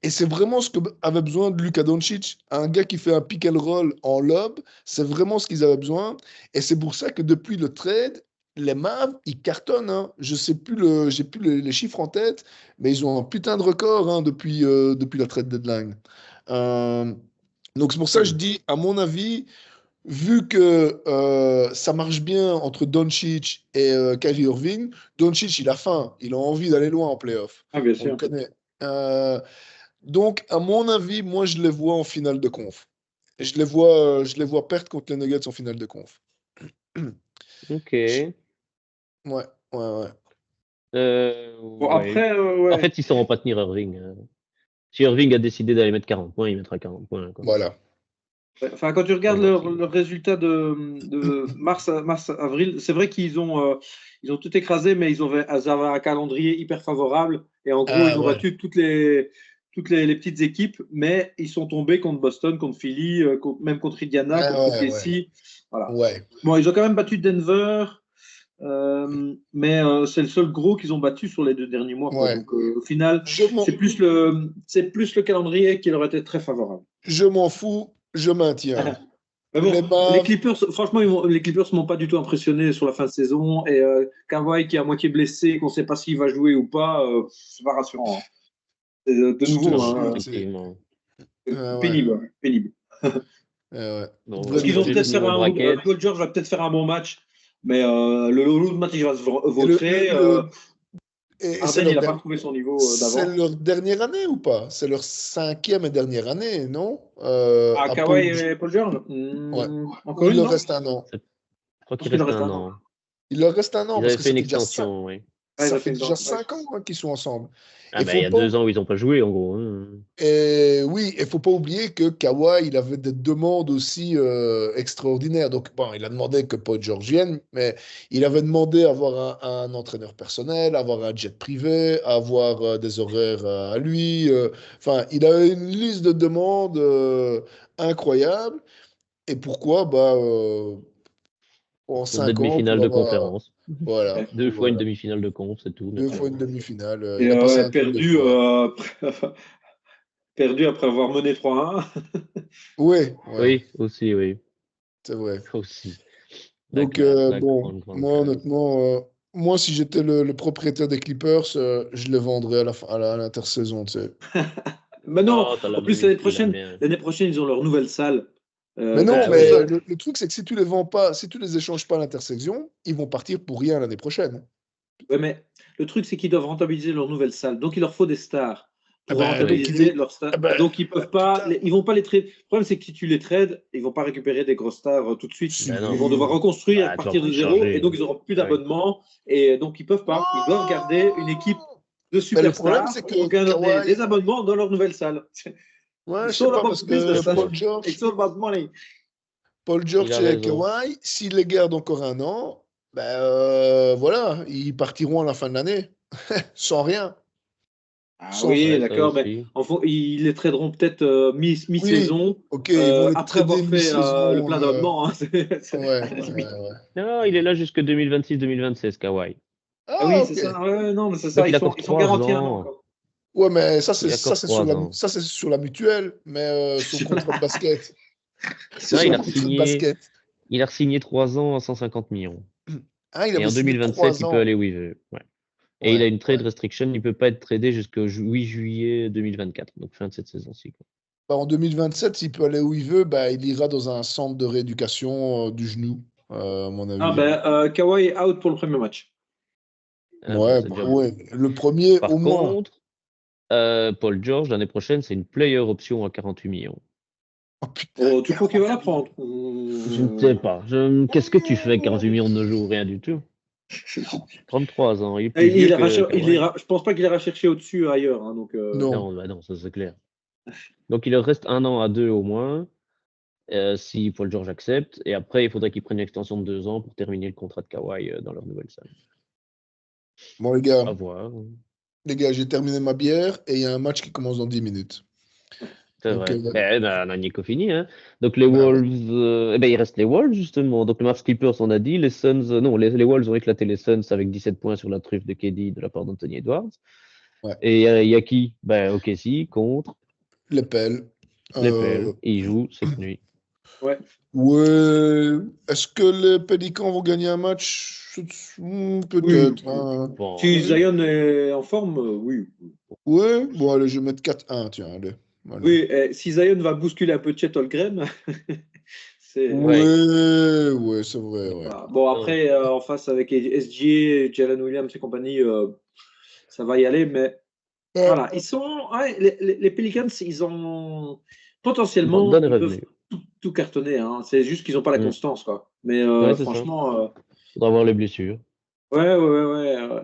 c'est vraiment ce qu'avait besoin de Luka Doncic. Un gars qui fait un pick and roll en lob, c'est vraiment ce qu'ils avaient besoin. Et c'est pour ça que depuis le trade, les Mavs, ils cartonnent, hein. Je sais plus j'ai plus les chiffres en tête, mais ils ont un putain de record, hein, depuis la trade deadline. Euh, donc c'est pour ça que je dis, à mon avis, vu que ça marche bien entre Doncic et Kyrie Irving, Doncic, il a faim, il a envie d'aller loin en playoff. Ah, bien On le sûr. connaît. Euh, donc, à mon avis, moi, je les vois en finale de conf. Et je les vois perdre contre les Nuggets en finale de conf. Ok. Ouais, ouais, ouais. Bon, Ouais. après, En ouais. fait, ils ne sauront pas tenir Irving. Si Irving a décidé d'aller mettre 40 points, il mettra 40 points, quoi. Voilà. Enfin, quand tu On regardes voit leur résultat de mars-avril, c'est vrai ils ont tout écrasé, mais ils avaient un calendrier hyper favorable. Et en gros, ils Ah ont ouais. battu toutes les petites équipes, mais ils sont tombés contre Boston, contre Philly, même contre Indiana, contre Ouais, ouais, OKC. Voilà. ouais. Bon, ils ont quand même battu Denver, mais c'est le seul gros qu'ils ont battu sur les 2 derniers mois, quoi. Ouais. Donc, au final, Je m'en, c'est plus le calendrier qui leur était très favorable. je m'en fous, je maintiens. Mais bon, Les les Mavs, Clippers, franchement, les Clippers ne m'ont pas du tout impressionné sur la fin de saison. Et Kawhi qui est à moitié blessé, qu'on ne sait pas s'il va jouer ou pas, c'est pas rassurant. Hein. De je te nouveau, Non, jure, hein, effectivement. ouais. pénible. Pénible. Ouais. Bon, Parce qu'ils Vraiment. vont j'ai peut-être fini faire mon bracket. Paul George va peut-être faire un bon match, mais l'autre match, il va se Et vautrer. et Harden, il n'a pas trouvé son niveau c'est d'avant. leur dernière année ou pas? C'est leur 5e et dernière année, non? Ah, À Kawhi et Paul George Ouais. Ou encore il une, leur non? reste un an. Je crois Je pense qu'il qu'il en reste reste un un an. an. Il leur reste un an Ils parce avaient que fait une ça fait déjà 5, extension, oui. Ah, il ça a fait fait une déjà danse. Ouais. 5 ans, hein, qu'ils sont ensemble. Ah Et ben, il faut y a pas, 2 ans, ils n'ont pas joué, en gros, hein. et oui, il faut pas oublier que Kawhi, il avait des demandes aussi extraordinaires. Donc, bon, il a demandé que Paul George vienne, mais il avait demandé à avoir un entraîneur personnel, avoir un jet privé, avoir des horaires à lui. Enfin, il a une liste de demandes incroyable. Et pourquoi? En Pour des 5 ans, demi-finales pour de avoir. conférence. Voilà, Ouais. 2 fois une voilà. demi-finale de conf, c'est tout. 2 Merci. fois une demi-finale. Et Il a passé un tour 2 perdu fois. perdu après avoir mené 3-1. Ouais, Oui, aussi, oui. c'est vrai. Aussi. Donc, bon, moi, honnêtement, moi, si j'étais le propriétaire des Clippers, je les vendrais à l'intersaison, tu sais. Maintenant, Oh, t'as la en plus, même idée, l'année prochaine, ils ont leur nouvelle salle. Mais non, Ah mais oui. le truc, c'est que si tu les vends pas, si tu les échanges pas à l'intersection, ils vont partir pour rien l'année prochaine. Ouais, mais le truc, c'est qu'ils doivent rentabiliser leur nouvelle salle. Donc, il leur faut des stars Ah pour ben, donc, rentabiliser leur star. ah ben, Donc, ils peuvent pas, putain, ils vont pas les trade. Le problème, c'est que si tu les trades, ils vont pas récupérer des grosses stars tout de suite. Ben Ils non. vont devoir si. reconstruire à Bah, tu vas partir pas de zéro et échanger. donc ils auront plus Ah oui. d'abonnements et donc ils peuvent pas. Ils doivent garder une équipe de Mais le problème, superstars c'est qui vont que garder des Kawhi, abonnements dans leur nouvelle salle. ouais, je It's sais all pas, about parce que business. Hein. Paul It's George, all about money. Paul Il George a et raison. Kawhi, s'ils les gardent encore un an, ben voilà, ils partiront à la fin de l'année, sans rien. Ah Sans oui, Ouais, ça d'accord, mais aussi. ils les traderont peut-être Oui, mi-saison ok, ils vont les après trader avoir fait le mi-saison. plein d'abonnements. Hein. Ouais, À la limite. ouais. Non, il est là jusque 2026-2026, Kawhi. Ah Ah, oui, c'est ok. ça. Ouais, non, mais c'est Donc ça. il a encore Ils sont 3 garantis un an ans. encore. Ouais, mais Il a encore 3 ans. ça, c'est sur la mutuelle, mais son Sur contrat de la- basket. C'est sur Non, sur il le a la- contrat de signé, basket. il a signé 3 ans à 150 millions. Ah, il Et avait en signé 2027, 3 il peut ans. aller où il veut. Ouais. Et il a Ouais, une trade ouais. restriction, il ne peut pas être tradé jusqu'au 8 juillet 2024, donc fin de cette saison-ci. Quoi. Bah, en 2027, s'il peut aller où il veut, bah, il ira dans un centre de rééducation du genou, à mon Ah avis. ben, Kawhi est out pour le premier match. Ah, bah, Ouais, c'est bah, déjà bon. ouais. Le premier, au Par moins. contre, Paul George, l'année prochaine, c'est une player option à 48 millions. Oh putain, Oh, tu crois qu'il va la 48 prendre? Je ne sais pas. Qu'est-ce que tu fais avec 48 millions de nos jours? Rien du tout. 33 ans, il est plus Et vieux que Kawhi. je pense pas qu'il ira chercher au-dessus ailleurs. Hein, donc, Non. Non, bah non, ça c'est clair. Donc il leur reste 1 an à 2 au moins, si Paul George accepte. Et après, il faudrait qu'ils prennent une extension de 2 ans pour terminer le contrat de Kawhi dans leur nouvelle salle. Bon, À voir. les gars, j'ai terminé ma bière et il y a un match qui commence dans 10 minutes. C'est Donc, vrai. Ben, on a Nico fini, hein. Donc les bah ouais. Wolves, il reste les Wolves justement. Donc le Mavs Clippers, on a dit. Les Suns, non, les Wolves ont éclaté les Suns avec 17 points sur la truffe de KD de la part d'Anthony Edwards. Ouais. Et il y a qui? Ben, OKC contre Les pelles. les Pels. Ils jouent cette nuit. ouais. Ouais. Est-ce que les Pélicans vont gagner un match? Peut-être. Oui. Hein. Bon, Si Zion est en forme, oui. Ouais. Bon, allez, je vais mettre 4-1, tiens, allez. Allez. Oui, si Zion va bousculer un peu Chet Holmgren, c'est. ouais. Ouais, c'est vrai, ouais. Voilà. Bon, Non. après, en face avec SGA, Jalen Williams et compagnie, ça va y aller, mais Ah, voilà. Ils sont. Ouais, les Pelicans, ils ont. Potentiellement, Brandon est ils peuvent revenu. tout cartonner. Hein. C'est juste qu'ils n'ont pas la Mm. constance, quoi. Mais Ouais, c'est ça. franchement. Faudra voir les blessures. Ouais.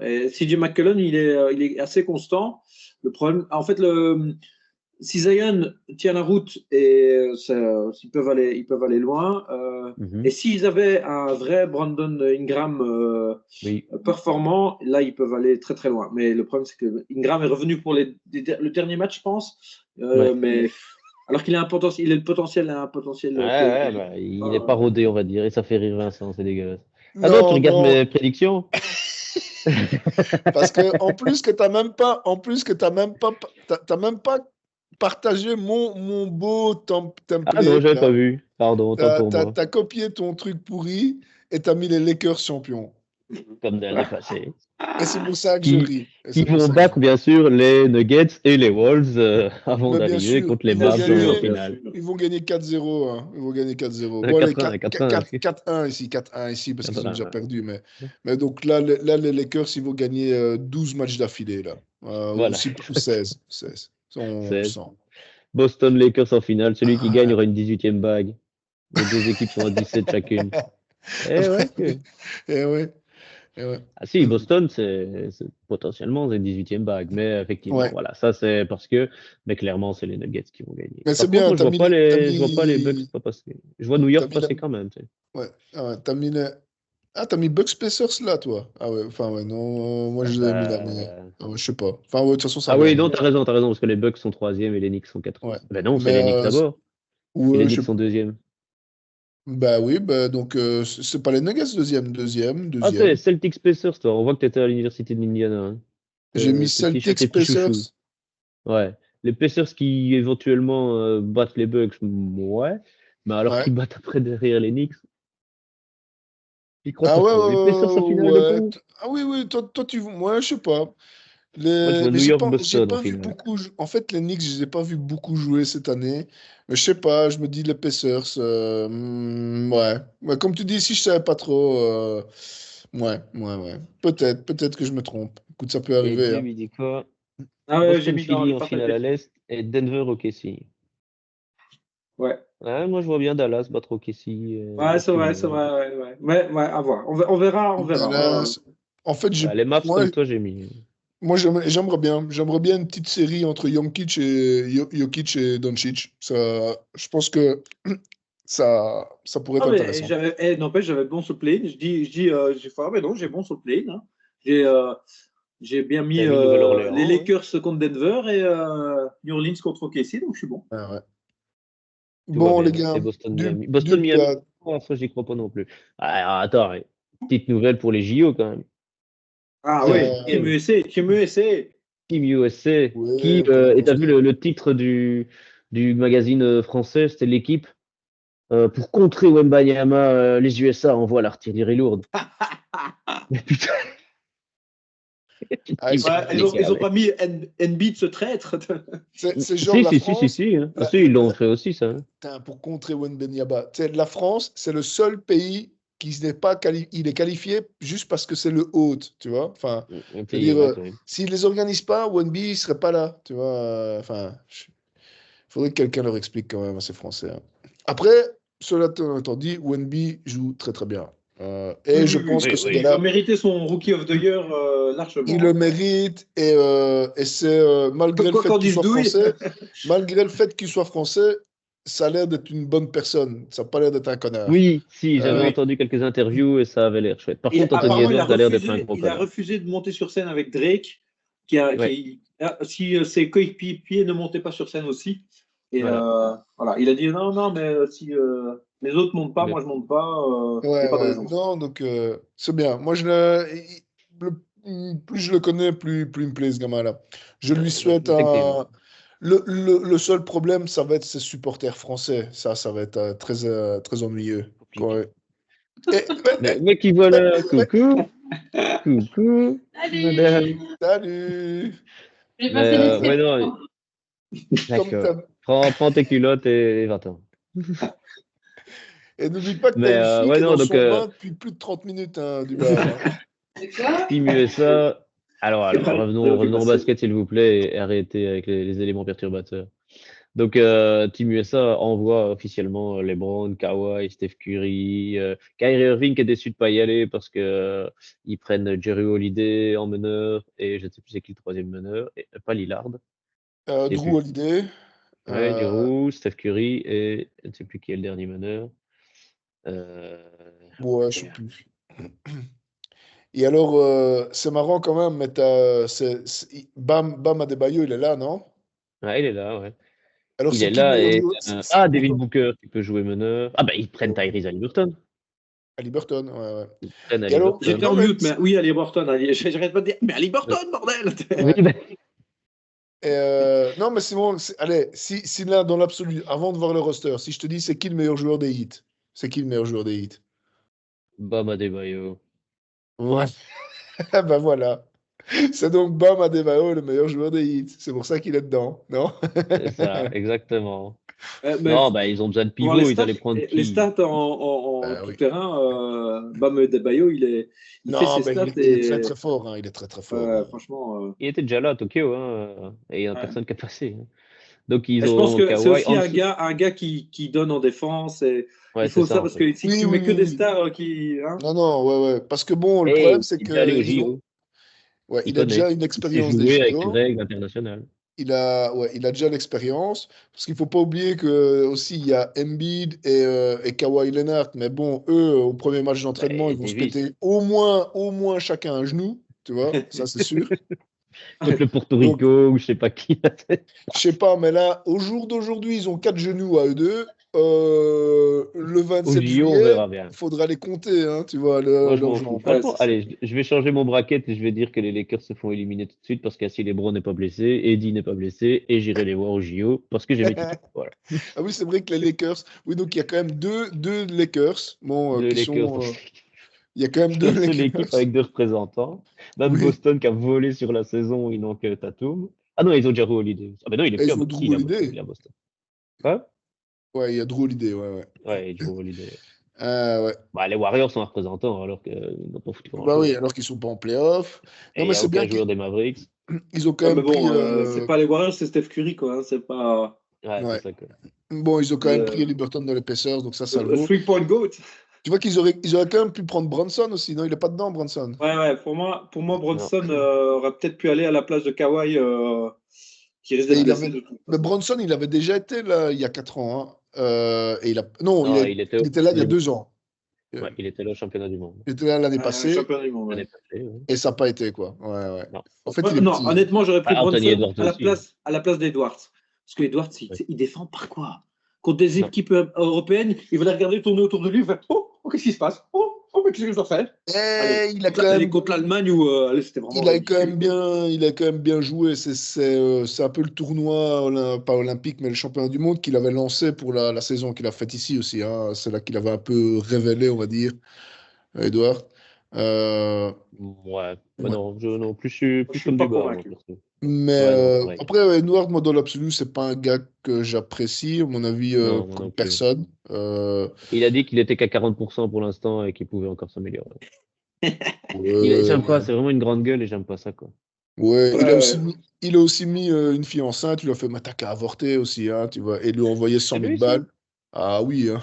Et CJ McCollum, il est assez constant. Le problème, en fait, si Zion tient la route et ils peuvent aller loin. Mhm. Et s'ils avaient un vrai Brandon Ingram Oui. performant, là, ils peuvent aller très très loin. Mais le problème, c'est que Ingram est revenu pour le dernier match, je pense. Ouais. Mais alors qu'il a un potentiel, il a le potentiel, un potentiel Ouais, bah, il est pas rodé, on va dire, et ça fait rire Vincent, c'est dégueulasse. Ah non, tu non, regardes non. mes prédictions? Parce que en plus que t'as même pas partagé mon beau Ah non, template j'avais pas là. vu. Pardon, autant pour moi. T'as copié ton truc pourri et t'as mis les Lakers champions. Comme l'année passée. Et c'est pour ça que je Qui, ris. Et qui c'est pour vont ça que je battre, ris. bien sûr, les Nuggets et les Wolves avant Mais bien d'arriver sûr, contre les Mavs en finale. ils vont gagner 4-0. Hein. Ils vont gagner 4-0. Bon, allez, 4-1, 4-1. 4-1 ici, 4-1 ici, parce qu'ils ont 4-1, déjà ouais. perdu. Mais donc là, les Lakers, ils vont gagner 12 matchs d'affilée, là. Ou, Voilà. 6, ou 16. 16. On 16. sent. Boston Lakers en finale. Celui qui gagne Ah, aura une 18e bague. Les deux équipes sont à 17 chacune. Eh ouais. eh ouais, eh ouais. Ah si, Boston, c'est potentiellement c'est 18e bague. Mais effectivement, Ouais. voilà, ça c'est parce que, mais clairement, c'est les Nuggets qui vont gagner. Mais Par c'est contre, bien, moi, je vois pas les Bucks pas passer. Je vois New t'as York mis la- passer quand même, tu sais. ouais, t'as mis t'as mis Bucks Pacers là, toi. Ah ouais, enfin ouais, non, moi je l'ai mis là, mais Euh, je sais pas. Enfin ouais, de toute façon, ça Ah va oui, arriver. non, t'as raison, parce que les Bucks sont 3e et les Knicks sont 4e. Ouais. Ben non, c'est Mais les Knicks d'abord. Et les ouais, Knicks sont 2e. bah oui, bah donc c'est pas les Nuggets Ah, t'es deuxième. Celtics Pacers, toi. On voit que t'étais à l'université de l'Indiana. Hein. J'ai mis Tes petits Celtics chouchous. Pacers. Ouais. les Pacers qui éventuellement battent les Bucks, ouais. Mais alors Ouais. qu'ils battent après derrière les Knicks, ils croient Ah pas ouais, trop. Les Pacers en finale de ouais. con. Ah oui, toi tu moi je sais pas. Moi, je vois Mais New j'ai York-Boston en pas vu finale. beaucoup. En fait, les Knicks, je les ai pas vu beaucoup jouer cette année. Mais je sais pas, je me dis les Pacers. Ouais. Ouais, comme tu dis, si je savais pas trop. Ouais. Peut-être que je me trompe. Écoute, ça peut Et arriver, hein. Jim, il dit quoi? Ah ouais, j'ai mis dans Boston-Philly le en finale partagé. à l'Est et Denver-OKC. Ouais. Ouais, moi, je vois bien Dallas battre OKC Ouais, en c'est vrai, finale. ouais, à voir. On verra, on verra. Dallas. En fait, Bah, les Mavs, moi, comme toi, j'ai mis. moi j'aimerais bien une petite série entre Jokic et Doncic. Ça, je pense que ça pourrait Ah, être mais intéressant. n'empêche, j'avais bon sur plane. J'ai fait, ah, mais non, j'ai bon sur le plane. Hein. J'ai bien mis T'as mis les Nouvelle-Orléans, ouais. Lakers contre Denver et New Orleans contre OKC, donc je suis bon. Ouais. Tout va Bon, les bien. gars, Et Boston-Miami. du Boston-Miami, plat. ça, j'y crois pas non plus. Ah, attends, petite nouvelle pour les JO quand même. Ah oui, Team Euh, USA, Team USA. Team USA, ouais, on connaît et t'as vu aussi. le titre du magazine français, c'était l'équipe. Pour contrer Wembanyama, les USA envoient l'artillerie lourde. Mais putain, tu te Ah, dis, mais Ouais, les gars, ils ont mais... pas mis Embiid ce traître. c'est genre Si, la si, si, si, France. si. Hein. Ah, si, ils l'ont fait aussi, ça. Hein. Putain, pour contrer Wembanyama. La France, c'est le seul pays qui n'est pas il est qualifié juste parce que c'est le hôte, tu vois. Enfin, Un je veux pays, dire, ouais, quand même. s'ils les organisent pas, Wemby ne serait pas là, tu vois. Enfin, il faudrait que quelqu'un leur explique quand même à ces Français, hein. Après, cela étant dit, Wemby joue très très bien. Oui, Et je oui, oui. pense que Oui, ce oui. Il a gars-là, mérité son Rookie of the Year il largement. le Hein. mérite et c'est malgré le Quoi fait qu'en qu'il dise soit Douille. français, malgré le fait qu'il soit français, ça a l'air d'être une bonne personne. Ça n'a pas l'air d'être un connard. Oui, si, j'avais Euh, Oui. entendu quelques interviews et ça avait l'air chouette. Par contre, Anthony Apparemment, Edwards a l'air d'être un gros il a connard. refusé de monter sur scène avec Drake, Ouais, si ses coéquipiers ne montaient pas sur scène aussi. Et voilà. voilà, il a dit non, non, mais si les autres montent pas, Mais moi je monte pas, il n'y a pas de ouais. raison. Non, donc c'est bien. Moi, plus je le connais, plus il me plaît ce gamin-là. Je lui souhaite effectivement. un. Le seul problème, ça va être ses supporters français. Ça va être très ennuyeux. Compliqué. Ouais. Et- mais- Mais qui voilà, mais- coucou, coucou, madame. Salut! Je vais Mais passer les ouais, sept. non, Comme d'accord. t'aimes. Prends tes culottes et va-t'en. Et n'oublie pas que Mais t'as une fille ouais, qui est non, dans donc son bain depuis plus de 30 minutes, hein, du bar, hein. C'est quoi? Team USA. Alors, revenons au Préoccupation. basket, s'il vous plaît, et arrêtez avec les éléments perturbateurs. Donc, Team USA envoie officiellement LeBron, Kawhi, Steph Curry, Kyrie Irving qui est déçu de pas y aller parce que ils prennent Jerry Holiday en meneur et je ne sais plus c'est qui le troisième meneur, et, pas Lillard. Je sais Drew plus. Holiday. Ouais, euh, Giroud, Steph Curry et je ne sais plus qui est le dernier meneur. Euh, ouais, je sais merde. plus. Et alors, c'est marrant quand même, mais Bam Adebayo, il est là, non? Ouais, il est là, ouais. Alors, Il c'est est qui le là meilleur et joueur? Pour Devin toi? Booker qui peut jouer meneur. Ah bah ils prennent Tyrese Haliburton. Haliburton, ouais. Ils prennent Et alors, J'étais Haliburton. en non, mais mute, mais oui, Ali Burton. J'arrête pas de dire, mais Ali Oui, Burton, bordel! oui, ouais. bah, Non, mais Simon, allez, si là, dans l'absolu, avant de voir le roster, si je te dis c'est qui le meilleur joueur des Heat? C'est qui le meilleur joueur des Heat? Bam Adebayo. Ouais. Ben voilà. C'est donc Bam Adebayo, le meilleur joueur des Heat. C'est pour ça qu'il est dedans, non? C'est ça, exactement. Mais Non, bah ils ont besoin de voir les pivot, ils stats, allaient prendre les qui? stats en tout Oui. terrain, Bam Adebayo, il fait Non, ses mais stats il est très et très fort, hein. Il est très très fort, hein. franchement. Il était déjà là à Tokyo, hein, et il n'y a Ouais. personne qui a passé. Hein. Donc ils Et je pense ont que c'est Kawhi aussi en dessous. un gars qui donne en défense. Et Ouais, il c'est faut ça ça en parce fait. que si Oui, tu oui, mets que oui, des oui. stars qui. Hein, Non, ouais. Parce que bon, le problème, Et c'est il est déjà allé au qu'ils ont. JO. Ouais, Il il a connaît. déjà une Il sait expérience des jouer avec les JO. règles internationales. Il a déjà l'expérience. Parce qu'il ne faut pas oublier que aussi il y a Embiid et Kawhi Leonard. Mais bon, eux, au premier match Bah, d'entraînement, et ils vont se Davis. péter au moins chacun un genou. Tu vois, ça c'est sûr. Contre le Porto Donc, Rico ou je sais pas qui. je sais pas, mais là, au jour d'aujourd'hui, ils ont 4 genoux à eux deux. Le 27 Au JO, on juillet, verra bien. il faudra les compter, hein, tu vois, Moi, je leurs m'en gens. fous. Ouais, Franchement, c'est ça. allez, je vais changer mon bracket et je vais dire que les Lakers se font éliminer tout de suite parce qu'Assi Lebron n'est pas blessé, Eddie n'est pas blessé et j'irai les voir au JO parce que j'ai mes tickets. Voilà. Ah oui, c'est vrai que les Lakers. Oui, donc il y a quand même deux Lakers, bon, Deux qui Lakers. sont. Il y a quand même deux La seule équipe Lakers. avec deux représentants. Même Oui, Boston qui a volé sur la saison, ils n'ont que Tatum. Ah non, ils ont déjà Drew Holiday. Ah ben non, il est et plus à ils ont Boston. Si, Drew il est Holiday. à Boston. Quoi? Ouais, il y a Drew Holiday, ouais, ouais. Ouais, Drew Holiday. Ah, ouais. Bah, les Warriors sont un représentant alors qu'ils n'ont pas foutu Bah grand-chose. oui, alors qu'ils sont pas en playoff. Et Non, il mais n'y a c'est bien aucun qu'ils joueur des Mavericks. ils ont quand Ouais, mais même pris. bon, c'est pas les Warriors, c'est Steph Curry, quoi. Hein, c'est pas Ouais, c'est Ouais. ça que. Bon, ils ont quand même pris le, Liberton de l'épaisseur, donc ça le le vaut. three-point GOAT. Tu vois ils auraient quand même pu prendre Bronson aussi, non? Il est pas dedans, Bronson. Ouais, pour moi, Non. Bronson aurait peut-être pu aller à la place de Kawhi, qui risque Mais d'être il blessé avait, de toute mais façon. Bronson, il avait déjà été là il y a 4 ans, hein. Et non, Non, il était là il y a 2 ans. Ouais, il était là au championnat du monde. Il était là l'année passée Champion du monde, L'année ouais. passée, ouais. et ça n'a pas été, quoi. Ouais, ouais. Non. En fait, Ouais, il est non, petit. honnêtement, j'aurais pris Ah, Anthony Bronson Edwards à la aussi. Hein. place d'Edwards. Parce que Edwards, Ouais. il défend par quoi? Contre des Non. équipes européennes, il va les regarder tourner autour de lui, il va qu'est-ce qui se passe? Mais qu'est-ce que je dois faire? Allez, Et il a quand même. contre l'Allemagne où c'était vraiment ridicule. Il a quand même bien joué. C'est un peu le tournoi, pas olympique, mais le championnat du monde qu'il avait lancé pour la saison qu'il a faite ici aussi, hein. C'est là qu'il avait un peu révélé, on va dire, Edouard. Euh, Ouais. Bah ouais. non, non, plus Je suis comme pas du bas, moi, convaincu. perso. Mais Ouais, non, pareil. après, Edouard, moi, dans l'absolu, c'est pas un gars que j'apprécie, à mon avis, Non, moi comme non plus. personne. Il a dit qu'il était qu'à 40% pour l'instant et qu'il pouvait encore s'améliorer. Ouais, J'aime pas, c'est vraiment une grande gueule et j'aime pas ça, quoi. ouais, Ouais. il a aussi mis une fille enceinte, il lui a fait mais t'as qu'à avorter aussi, hein, tu vois, et lui a envoyé C'est 100 000 lui, ça? balles. Ah oui, hein.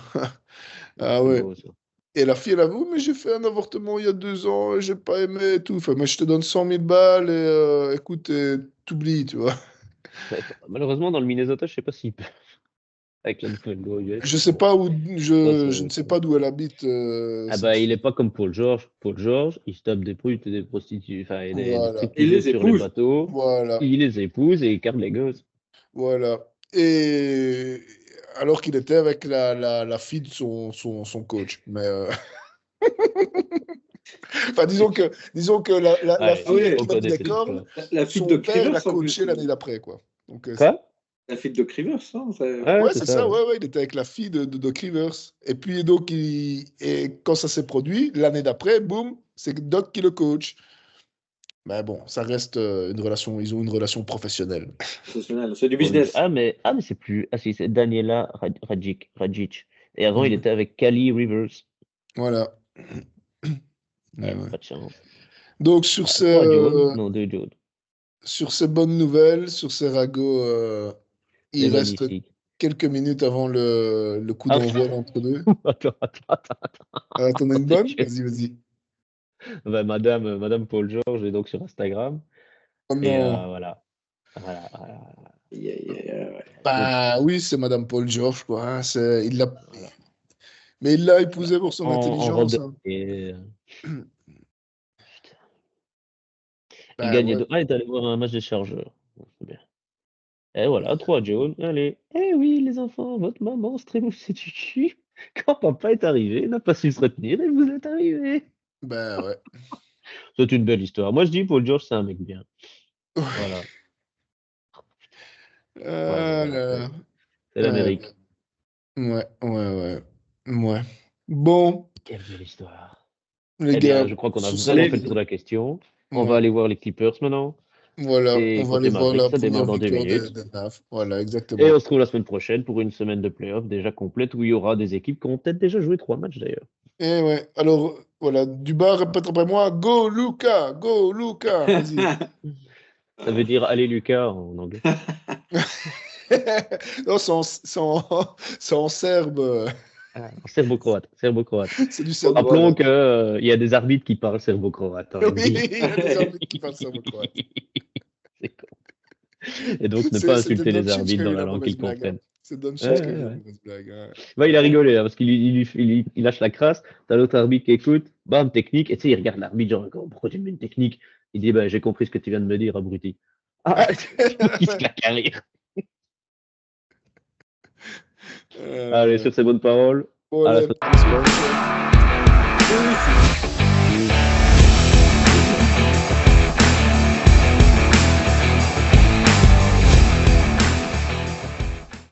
Ah C'est ouais. beau, ça. Et la fille, elle a dit, oui, mais j'ai fait un avortement il y a 2 ans, et j'ai pas aimé et tout. Enfin, mais je te donne 100 000 balles et écoute, t'oublies, tu vois. Ouais, malheureusement, dans le Minnesota, je sais pas s'il peut. Avec la nouvelle loi US, Je sais bon, pas où, ça, je ne sais pas d'où elle habite, Ah cette bah, il est fille. pas comme Paul George. Paul George, il se tape des putes et des prostituées, enfin, et des Voilà, Il stripteaseuses les sur les épouse. bateaux. voilà, Il les épouse et il garde les gosses. voilà. Et alors qu'il était avec la fille de son coach. Mais enfin, disons que la Ouais, Ah fille oui, à qui faut il a mis des connaître cornes, l'histoire. la fille de son père l'a Rivers en plus. coaché l'année d'après, quoi. Donc, Quoi? La fille de Rivers, hein, Ouais, ouais, c'est c'est ça. ça, Ouais. ouais, ouais, il était avec la fille de Doc Rivers. Et puis, donc, et quand ça s'est produit, l'année d'après, boum, c'est Doc qui le coach. Mais bon, ça reste une relation, ils ont une relation professionnelle. professionnel. C'est du Paul business. Ah, mais c'est plus. Ah, si, c'est Daniela Radjic. Et avant, il Mhm. était avec Kali Rivers. Voilà. Ouais, Ouais, ouais. pas de chance. Donc, Ah, 3 Jones? Non, 2 Jones. sur ces bonnes nouvelles, sur ces ragots, C'est il reste magnifique. quelques minutes avant le coup Ah, d'envoi entre deux. attends. T'en as une bonne? Vas-y, vas-y. Bah, Madame Paul George est donc sur Instagram. Oh Et non. voilà. Voilà. Ouais. Donc, Bah oui, c'est Madame Paul George, quoi, hein. Mais il l'a épousée pour son en robe intelligence, de. hein. Et, putain. Il Bah gagnait. ouais. Ah, il est allé voir un match des Chargeurs. Bon, c'est bien. Et voilà, 3 Jones. Allez. Eh oui, les enfants, votre maman se trémoussait du cul. Quand papa est arrivé, il n'a pas su se retenir et vous êtes arrivé. Bah ouais. C'est une belle histoire. Moi, je dis, Paul George, c'est un mec bien. Voilà. Ouais, Ah non, là là. c'est Ouais, l'Amérique. ouais. Ouais. Bon, Quelle belle histoire. les Eh gars, bien, je crois qu'on a sur vraiment cette. fait le tour de la question. On va Ouais. aller voir les Clippers maintenant. Voilà, on Et va aller côté voir Mavericks, la ça démarre première dans 2 victoire minutes. des Navs. Voilà, Et on exactement. se retrouve la semaine prochaine pour une semaine de playoff déjà complète où il y aura des équipes qui ont peut-être déjà joué 3 matchs d'ailleurs. Et ouais, alors voilà, Duba, répète après moi, go Luca, go Luca, vas-y. Ça veut dire allez Lucas en anglais. Non, c'est en serbe, Ah, serbo-croate. c'est du Rappelons serbo-croate. qu'il y a des arbitres qui parlent serbo-croate en Oui, NBA. il y a des arbitres qui parlent serbo-croate. C'est con. Et donc ne pas C'était insulter les Doncic qui arbitres a dans eu la la langue mauvaise qu'ils blague, hein. comprennent. C'est Ouais, Doncic qui a eu ouais, la ouais. mauvaise blague, hein. Bah, il a rigolé hein, parce qu'il lâche la crasse. T'as l'autre arbitre qui écoute, bam, technique. Et tu sais, il regarde l'arbitre, genre, pourquoi tu me mets une technique? Il dit, bah, j'ai compris ce que tu viens de me dire, abruti. Ah, il se claque à rire. Allez, sur ces bonnes paroles, Bon, à la allez, semaine à la semaine prochaine. prochaine.